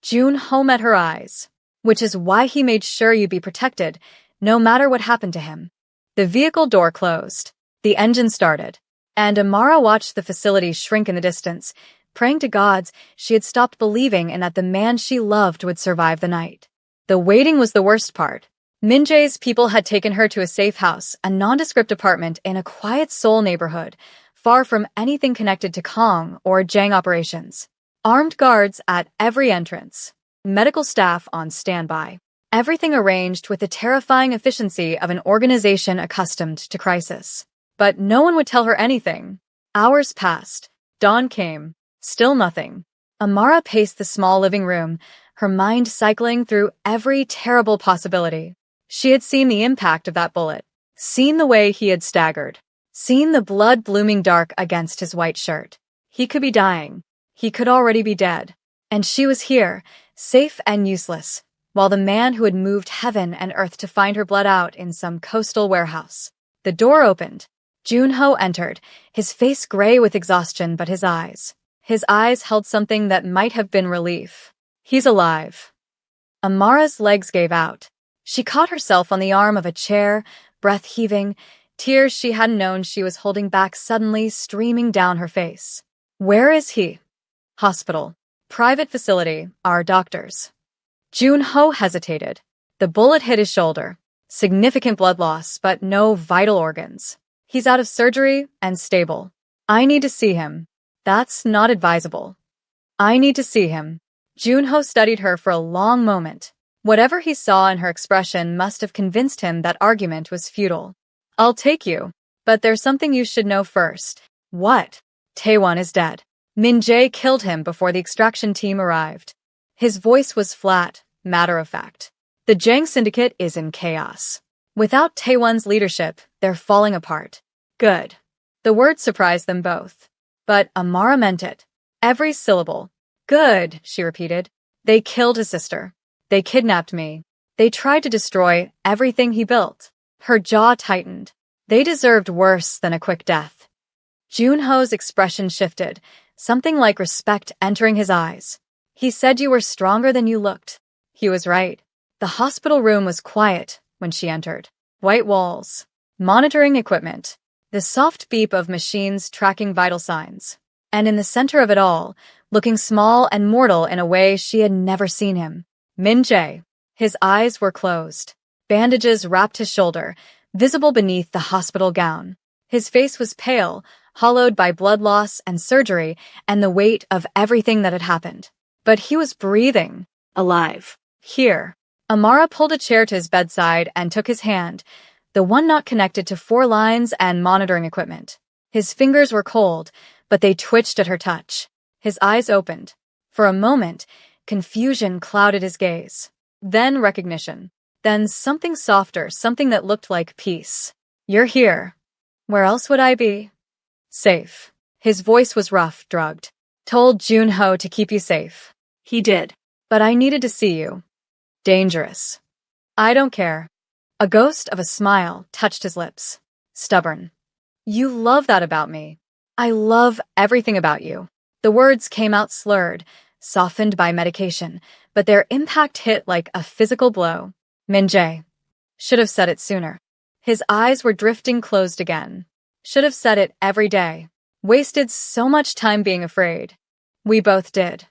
Junho met her eyes, which is why he made sure you'd be protected, no matter what happened to him. The vehicle door closed. The engine started. And Amara watched the facility shrink in the distance, praying to gods she had stopped believing in that the man she loved would survive the night. The waiting was the worst part. Min-jae's people had taken her to a safe house, a nondescript apartment in a quiet Seoul neighborhood, far from anything connected to Kong or Jang operations. Armed guards at every entrance. Medical staff on standby. Everything arranged with the terrifying efficiency of an organization accustomed to crisis. But no one would tell her anything. Hours passed. Dawn came. Still nothing. Amara paced the small living room, her mind cycling through every terrible possibility. She had seen the impact of that bullet, seen the way he had staggered, seen the blood blooming dark against his white shirt. He could be dying. He could already be dead. And she was here, safe and useless, while the man who had moved heaven and earth to find her bled out in some coastal warehouse. The door opened. Junho entered, his face gray with exhaustion but his eyes held something that might have been relief. He's alive. Amara's legs gave out. She caught herself on the arm of a chair, breath heaving, tears she hadn't known she was holding back suddenly streaming down her face. Where is he? Hospital. Private facility. Our doctors. Junho hesitated. The bullet hit his shoulder. Significant blood loss, but no vital organs. He's out of surgery and stable. I need to see him. That's not advisable. I need to see him. Junho studied her for a long moment. Whatever he saw in her expression must have convinced him that argument was futile. I'll take you. But there's something you should know first. What? Taewon is dead. Min-jae killed him before the extraction team arrived. His voice was flat, matter-of-fact. The Jang Syndicate is in chaos. Without Taewon's leadership, they're falling apart. Good. The word surprised them both. But Amara meant it. Every syllable. Good, she repeated. They killed his sister. They kidnapped me. They tried to destroy everything he built. Her jaw tightened. They deserved worse than a quick death. Junho's expression shifted, something like respect entering his eyes. He said you were stronger than you looked. He was right. The hospital room was quiet when she entered. White walls. Monitoring equipment. The soft beep of machines tracking vital signs. And in the center of it all, looking small and mortal in a way she had never seen him. Min-jae. His eyes were closed. Bandages wrapped his shoulder, visible beneath the hospital gown. His face was pale, hollowed by blood loss and surgery and the weight of everything that had happened. But he was breathing. Alive. Here. Amara pulled a chair to his bedside and took his hand, the one not connected to 4 lines and monitoring equipment. His fingers were cold, but they twitched at her touch. His eyes opened. For a moment, confusion clouded his gaze. Then recognition. Then something softer, something that looked like peace. You're here. Where else would I be? Safe. His voice was rough, drugged. Told Junho to keep you safe. He did. But I needed to see you. Dangerous. I don't care. A ghost of a smile touched his lips. Stubborn. You love that about me. I love everything about you. The words came out slurred, softened by medication, but their impact hit like a physical blow. Min-jae. Should have said it sooner. His eyes were drifting closed again. Should have said it every day. Wasted so much time being afraid. We both did.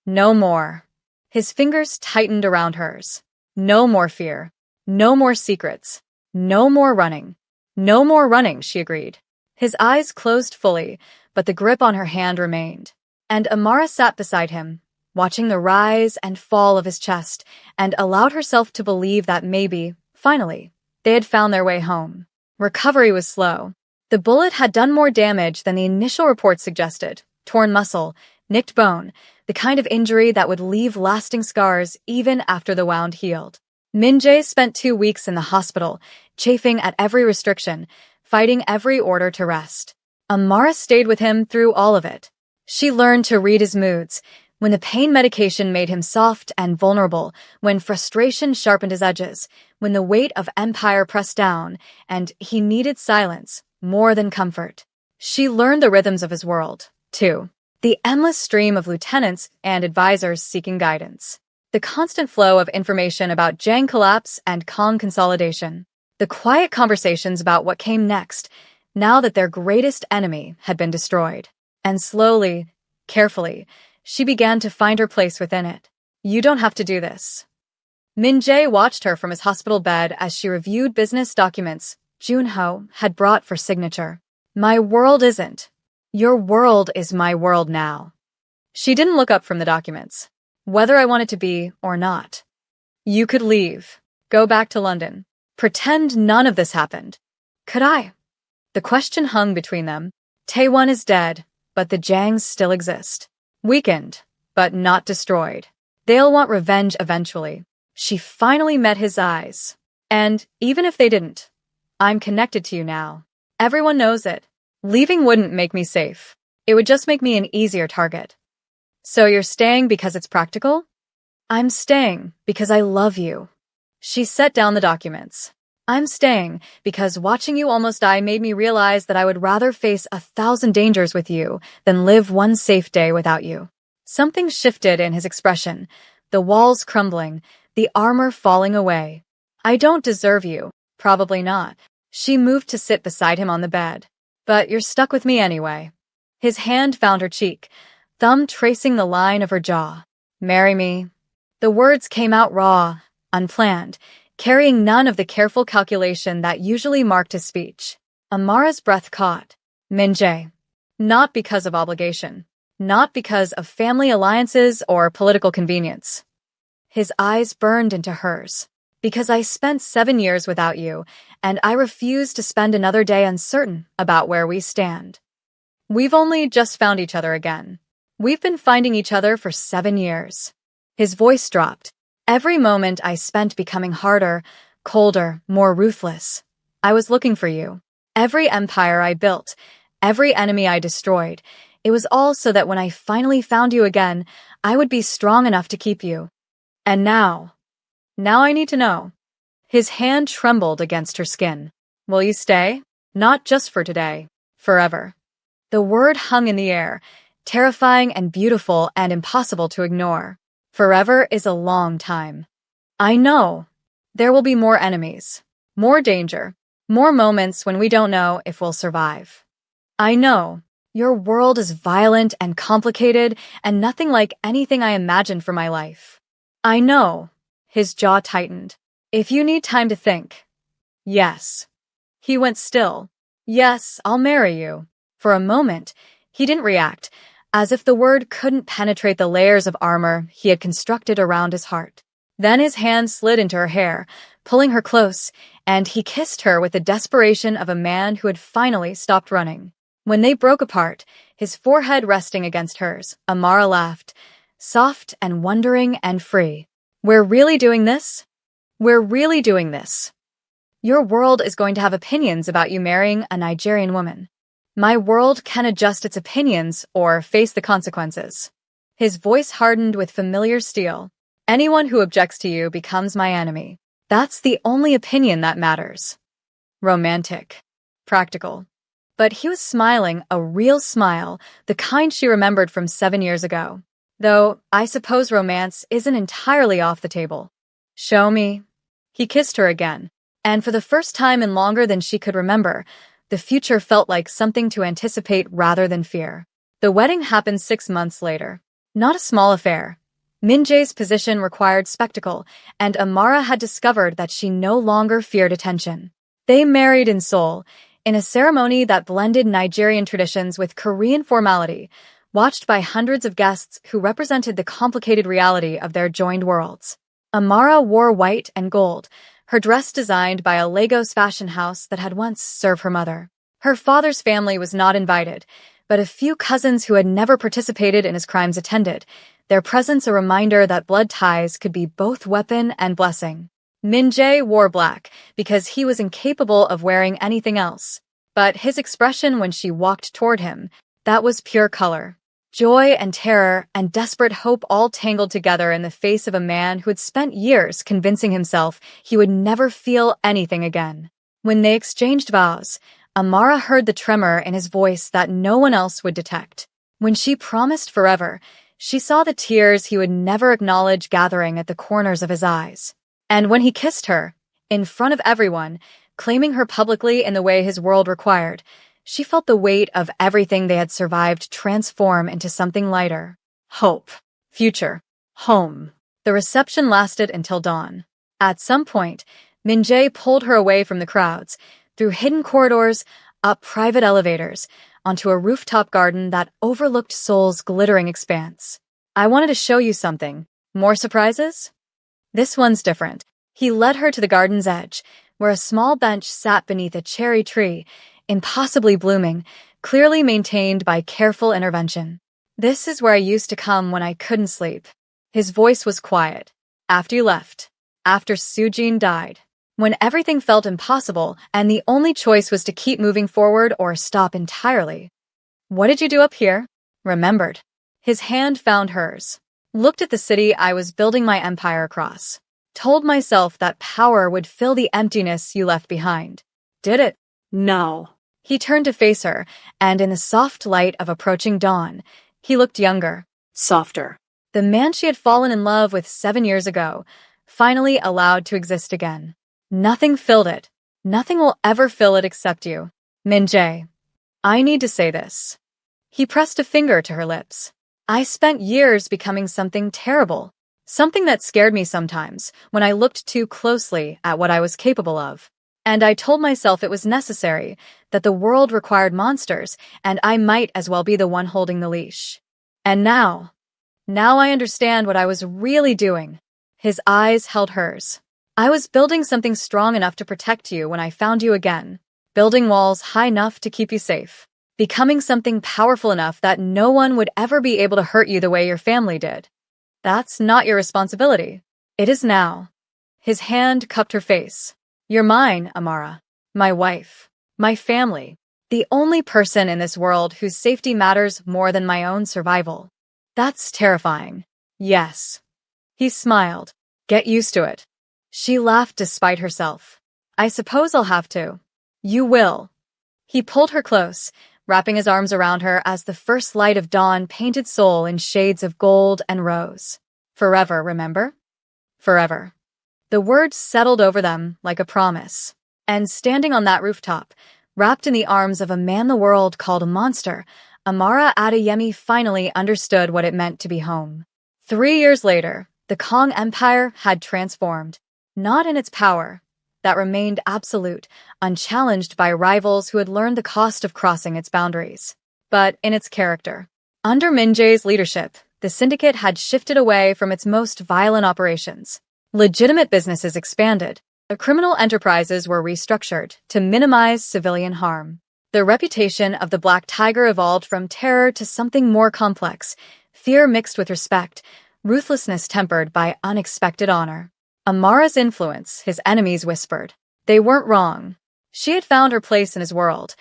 No more. His fingers tightened around hers. No more fear. No more secrets. No more running. No more running, she agreed. His eyes closed fully, but the grip on her hand remained. And Amara sat beside him, watching the rise and fall of his chest, and allowed herself to believe that maybe, finally, they had found their way home. Recovery was slow. The bullet had done more damage than the initial report suggested. Torn muscle, nicked bone, the kind of injury that would leave lasting scars even after the wound healed. Min-jae spent 2 weeks in the hospital, chafing at every restriction, fighting every order to rest. Amara stayed with him through all of it. She learned to read his moods, when the pain medication made him soft and vulnerable, when frustration sharpened his edges, when the weight of empire pressed down, and he needed silence more than comfort. She learned the rhythms of his world, too. The endless stream of lieutenants and advisors seeking guidance. The constant flow of information about Jang collapse and Kong consolidation. The quiet conversations about what came next, now that their greatest enemy had been destroyed. And slowly, carefully, she began to find her place within it. You don't have to do this. Min-jae watched her from his hospital bed as she reviewed business documents Junho had brought for signature. My world isn't. Your world is my world now. She didn't look up from the documents. Whether I want it to be or not. You could leave. Go back to London. Pretend none of this happened. Could I? The question hung between them. Taewon is dead, but the Jangs still exist. Weakened, but not destroyed. They'll want revenge eventually. She finally met his eyes. And even if they didn't, I'm connected to you now. Everyone knows it. Leaving wouldn't make me safe. It would just make me an easier target. So you're staying because it's practical? I'm staying because I love you. She set down the documents. I'm staying because watching you almost die made me realize that I would rather face 1,000 dangers with you than live one safe day without you. Something shifted in his expression, the walls crumbling, the armor falling away. I don't deserve you. Probably not. She moved to sit beside him on the bed. But you're stuck with me anyway. His hand found her cheek, thumb tracing the line of her jaw. Marry me. The words came out raw, unplanned, carrying none of the careful calculation that usually marked his speech. Amara's breath caught. Min-jae. Not because of obligation. Not because of family alliances or political convenience. His eyes burned into hers. Because I spent 7 years without you, and I refuse to spend another day uncertain about where we stand. We've only just found each other again. We've been finding each other for 7 years. His voice dropped. Every moment I spent becoming harder, colder, more ruthless. I was looking for you. Every empire I built, every enemy I destroyed, it was all so that when I finally found you again, I would be strong enough to keep you. And now I need to know. His hand trembled against her skin. Will you stay? Not just for today. Forever. The word hung in the air, terrifying and beautiful and impossible to ignore. Forever is a long time. I know. There will be more enemies. More danger. More moments when we don't know if we'll survive. I know. Your world is violent and complicated and nothing like anything I imagined for my life. I know. His jaw tightened. If you need time to think. Yes. He went still. Yes, I'll marry you. For a moment, he didn't react, as if the word couldn't penetrate the layers of armor he had constructed around his heart. Then his hand slid into her hair, pulling her close, and he kissed her with the desperation of a man who had finally stopped running. When they broke apart, his forehead resting against hers, Amara laughed, soft and wondering and free. We're really doing this? We're really doing this. Your world is going to have opinions about you marrying a Nigerian woman. My world can adjust its opinions or face the consequences. His voice hardened with familiar steel. Anyone who objects to you becomes my enemy. That's the only opinion that matters. Romantic. Practical. But he was smiling, a real smile, the kind she remembered from 7 years ago. Though, I suppose romance isn't entirely off the table. Show me. He kissed her again, and for the first time in longer than she could remember, the future felt like something to anticipate rather than fear. The wedding happened 6 months later. Not a small affair. Min-jae's position required spectacle, and Amara had discovered that she no longer feared attention. They married in Seoul, in a ceremony that blended Nigerian traditions with Korean formality, watched by hundreds of guests who represented the complicated reality of their joined worlds. Amara wore white and gold, her dress designed by a Lagos fashion house that had once served her mother. Her father's family was not invited, but a few cousins who had never participated in his crimes attended, their presence a reminder that blood ties could be both weapon and blessing. Min-jae wore black because he was incapable of wearing anything else. But his expression when she walked toward him, that was pure color. Joy and terror and desperate hope all tangled together in the face of a man who had spent years convincing himself he would never feel anything again. When they exchanged vows, Amara heard the tremor in his voice that no one else would detect. When she promised forever, she saw the tears he would never acknowledge gathering at the corners of his eyes. And when he kissed her, in front of everyone, claiming her publicly in the way his world required, she felt the weight of everything they had survived transform into something lighter. Hope. Future. Home. The reception lasted until dawn. At some point, Min-jae pulled her away from the crowds, through hidden corridors, up private elevators, onto a rooftop garden that overlooked Seoul's glittering expanse. I wanted to show you something. More surprises? This one's different. He led her to the garden's edge, where a small bench sat beneath a cherry tree, impossibly blooming, clearly maintained by careful intervention. This is where I used to come when I couldn't sleep. His voice was quiet. After you left. After Sujin died. When everything felt impossible and the only choice was to keep moving forward or stop entirely. What did you do up here? Remembered. His hand found hers. Looked at the city I was building my empire across. Told myself that power would fill the emptiness you left behind. Did it? No. He turned to face her, and in the soft light of approaching dawn, he looked younger. Softer. The man she had fallen in love with 7 years ago, finally allowed to exist again. Nothing filled it. Nothing will ever fill it except you. Min-jae. I need to say this. He pressed a finger to her lips. I spent years becoming something terrible. Something that scared me sometimes when I looked too closely at what I was capable of. And I told myself it was necessary, that the world required monsters, and I might as well be the one holding the leash. And now I understand what I was really doing. His eyes held hers. I was building something strong enough to protect you when I found you again. Building walls high enough to keep you safe. Becoming something powerful enough that no one would ever be able to hurt you the way your family did. That's not your responsibility. It is now. His hand cupped her face. You're mine, Amara. My wife. My family. The only person in this world whose safety matters more than my own survival. That's terrifying. Yes. He smiled. Get used to it. She laughed despite herself. I suppose I'll have to. You will. He pulled her close, wrapping his arms around her as the first light of dawn painted Seoul in shades of gold and rose. Forever, remember? Forever. The words settled over them like a promise. And standing on that rooftop, wrapped in the arms of a man the world called a monster, Amara Adeyemi finally understood what it meant to be home. 3 years later, the Kong Empire had transformed. Not in its power, that remained absolute, unchallenged by rivals who had learned the cost of crossing its boundaries, but in its character. Under Min-jae's leadership, the syndicate had shifted away from its most violent operations. Legitimate businesses expanded. The criminal enterprises were restructured to minimize civilian harm. The reputation of the Black Tiger evolved from terror to something more complex, fear mixed with respect, ruthlessness tempered by unexpected honor. Amara's influence, his enemies whispered. They weren't wrong. She had found her place in his world,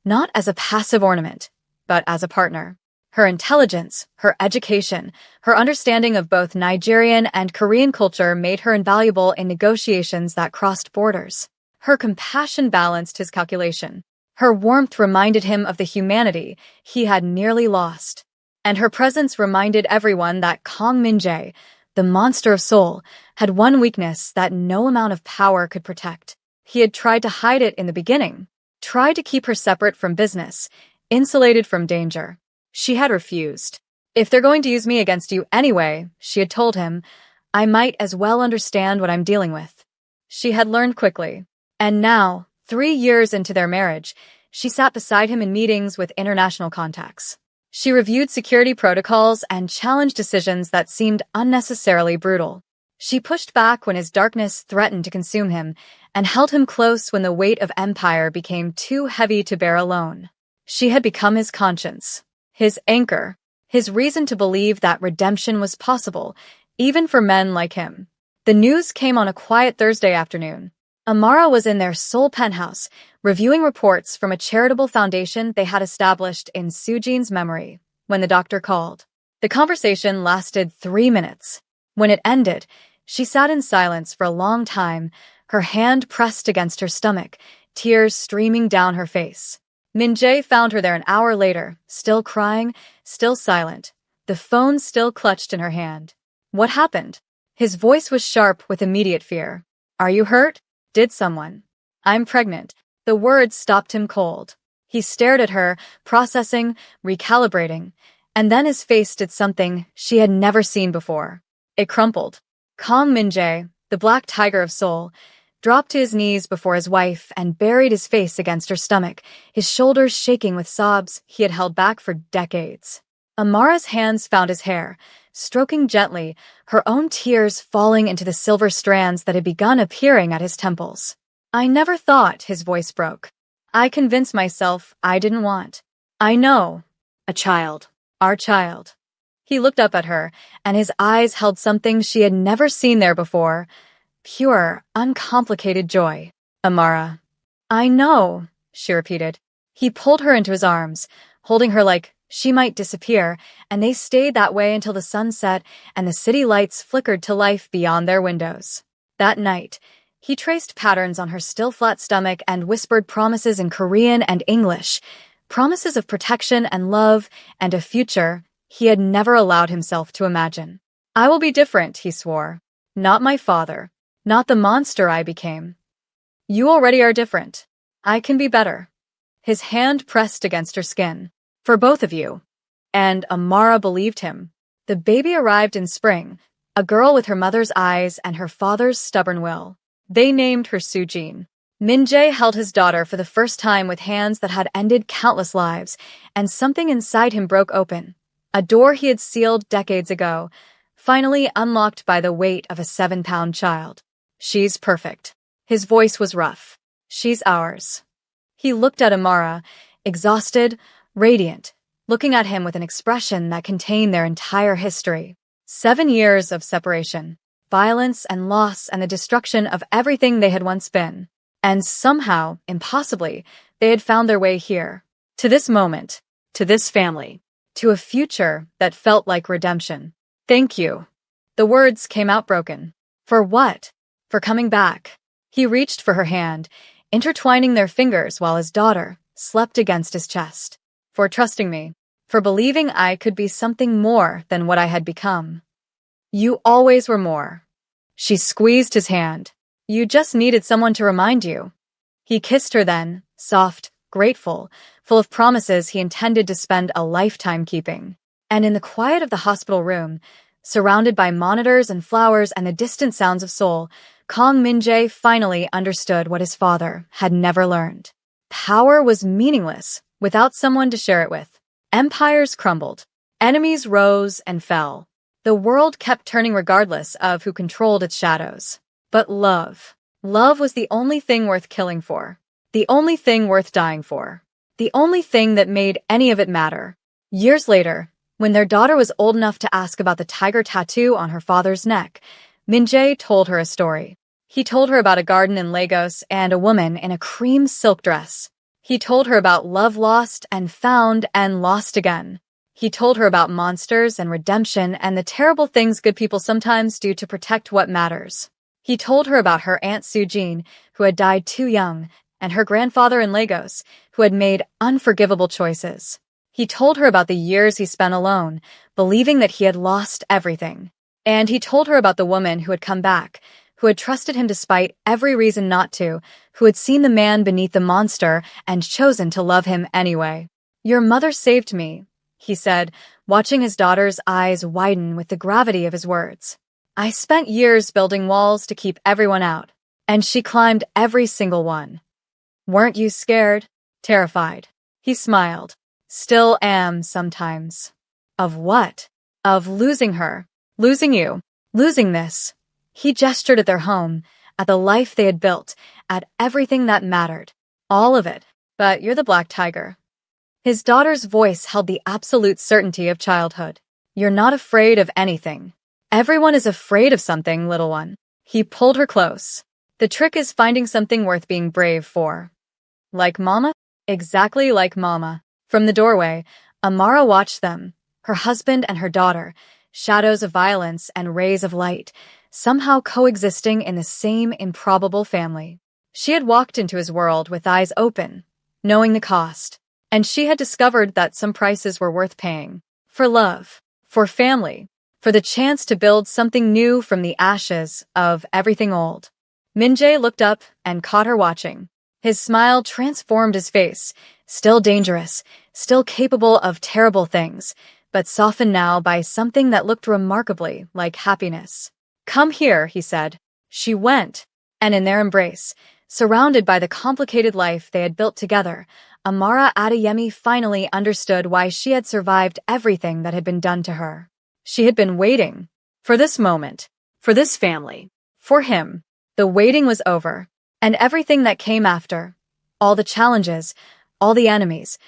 not as a passive ornament, but as a partner. Her intelligence, her education, her understanding of both Nigerian and Korean culture made her invaluable in negotiations that crossed borders. Her compassion balanced his calculation. Her warmth reminded him of the humanity he had nearly lost. And her presence reminded everyone that Kong Min-jae, the monster of Seoul, had one weakness that no amount of power could protect. He had tried to hide it in the beginning, tried to keep her separate from business, insulated from danger. She had refused. If they're going to use me against you anyway, she had told him, I might as well understand what I'm dealing with. She had learned quickly. And now, 3 years into their marriage, she sat beside him in meetings with international contacts. She reviewed security protocols and challenged decisions that seemed unnecessarily brutal. She pushed back when his darkness threatened to consume him, and held him close when the weight of empire became too heavy to bear alone. She had become his conscience, his anchor, his reason to believe that redemption was possible, even for men like him. The news came on a quiet Thursday afternoon. Amara was in their Seoul penthouse, reviewing reports from a charitable foundation they had established in Soojin's memory, when the doctor called. The conversation lasted 3 minutes. When it ended, she sat in silence for a long time, her hand pressed against her stomach, tears streaming down her face. Min-jae found her there an hour later, still crying, still silent, the phone still clutched in her hand. What happened? His voice was sharp with immediate fear. Are you hurt? Did someone? I'm pregnant. The words stopped him cold. He stared at her, processing, recalibrating, and then his face did something she had never seen before. It crumpled. Kang Min-jae, the black tiger of Seoul, dropped to his knees before his wife and buried his face against her stomach, his shoulders shaking with sobs he had held back for decades. Amara's hands found his hair, stroking gently, her own tears falling into the silver strands that had begun appearing at his temples. I never thought, his voice broke. I convinced myself I didn't want. I know. A child. Our child. He looked up at her, and his eyes held something she had never seen there before. Pure, uncomplicated joy. Amara. I know, she repeated. He pulled her into his arms, holding her like she might disappear, and they stayed that way until the sun set and the city lights flickered to life beyond their windows. That night, he traced patterns on her still flat stomach and whispered promises in Korean and English, promises of protection and love and a future he had never allowed himself to imagine. I will be different, he swore. Not my father. Not the monster I became. You already are different. I can be better. His hand pressed against her skin. For both of you. And Amara believed him. The baby arrived in spring, a girl with her mother's eyes and her father's stubborn will. They named her Soojin. Min-jae held his daughter for the first time with hands that had ended countless lives, and something inside him broke open. A door he had sealed decades ago, finally unlocked by the weight of a 7-pound child. She's perfect. His voice was rough. She's ours. He looked at Amara, exhausted, radiant, looking at him with an expression that contained their entire history. 7 years of separation, violence and loss and the destruction of everything they had once been. And somehow, impossibly, they had found their way here. To this moment, to this family, to a future that felt like redemption. Thank you. The words came out broken. For what? For coming back. He reached for her hand, intertwining their fingers while his daughter slept against his chest. For trusting me. For believing I could be something more than what I had become. You always were more. She squeezed his hand. You just needed someone to remind you. He kissed her then, soft, grateful, full of promises he intended to spend a lifetime keeping. And in the quiet of the hospital room, surrounded by monitors and flowers and the distant sounds of Seoul, Kang Min-jae finally understood what his father had never learned. Power was meaningless without someone to share it with. Empires crumbled. Enemies rose and fell. The world kept turning regardless of who controlled its shadows. But love. Love was the only thing worth killing for. The only thing worth dying for. The only thing that made any of it matter. Years later, when their daughter was old enough to ask about the tiger tattoo on her father's neck, Min-jae told her a story. He told her about a garden in Lagos and a woman in a cream silk dress. He told her about love lost and found and lost again. He told her about monsters and redemption and the terrible things good people sometimes do to protect what matters. He told her about her Aunt Soojin, who had died too young, and her grandfather in Lagos, who had made unforgivable choices. He told her about the years he spent alone, believing that he had lost everything. And he told her about the woman who had come back, who had trusted him despite every reason not to, who had seen the man beneath the monster and chosen to love him anyway. Your mother saved me, he said, watching his daughter's eyes widen with the gravity of his words. I spent years building walls to keep everyone out, and she climbed every single one. Weren't you scared? Terrified? He smiled. Still am sometimes. Of what? Of losing her. Losing you. Losing this. He gestured at their home, at the life they had built, at everything that mattered. All of it. But you're the black tiger. His daughter's voice held the absolute certainty of childhood. You're not afraid of anything. Everyone is afraid of something, little one. He pulled her close. The trick is finding something worth being brave for. Like Mama? Exactly like Mama. From the doorway, Amara watched them, her husband and her daughter, shadows of violence and rays of light, somehow coexisting in the same improbable family. She had walked into his world with eyes open, knowing the cost, and she had discovered that some prices were worth paying. For love, for family, for the chance to build something new from the ashes of everything old. Min-jae looked up and caught her watching. His smile transformed his face, still dangerous, still capable of terrible things, but softened now by something that looked remarkably like happiness. Come here, he said. She went, and in their embrace, surrounded by the complicated life they had built together, Amara Adeyemi finally understood why she had survived everything that had been done to her. She had been waiting for this moment, for this family, for him. The waiting was over, and everything that came after, all the challenges, all the enemies,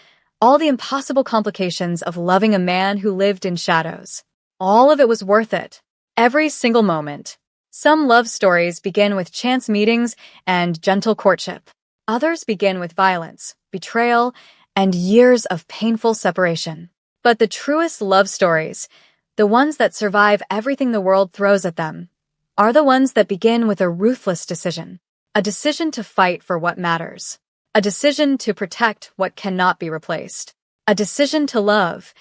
all the impossible complications of loving a man who lived in shadows, all of it was worth it. Every single moment. Some love stories begin with chance meetings and gentle courtship. Others begin with violence, betrayal, and years of painful separation. But the truest love stories, the ones that survive everything the world throws at them, are the ones that begin with a ruthless decision. A decision to fight for what matters. A decision to protect what cannot be replaced. A decision to love,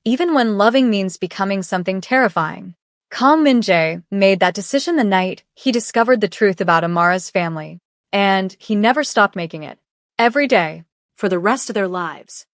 even when loving means becoming something terrifying. Kang Min-jae made that decision the night he discovered the truth about Amara's family, and he never stopped making it. Every day, For the rest of their lives.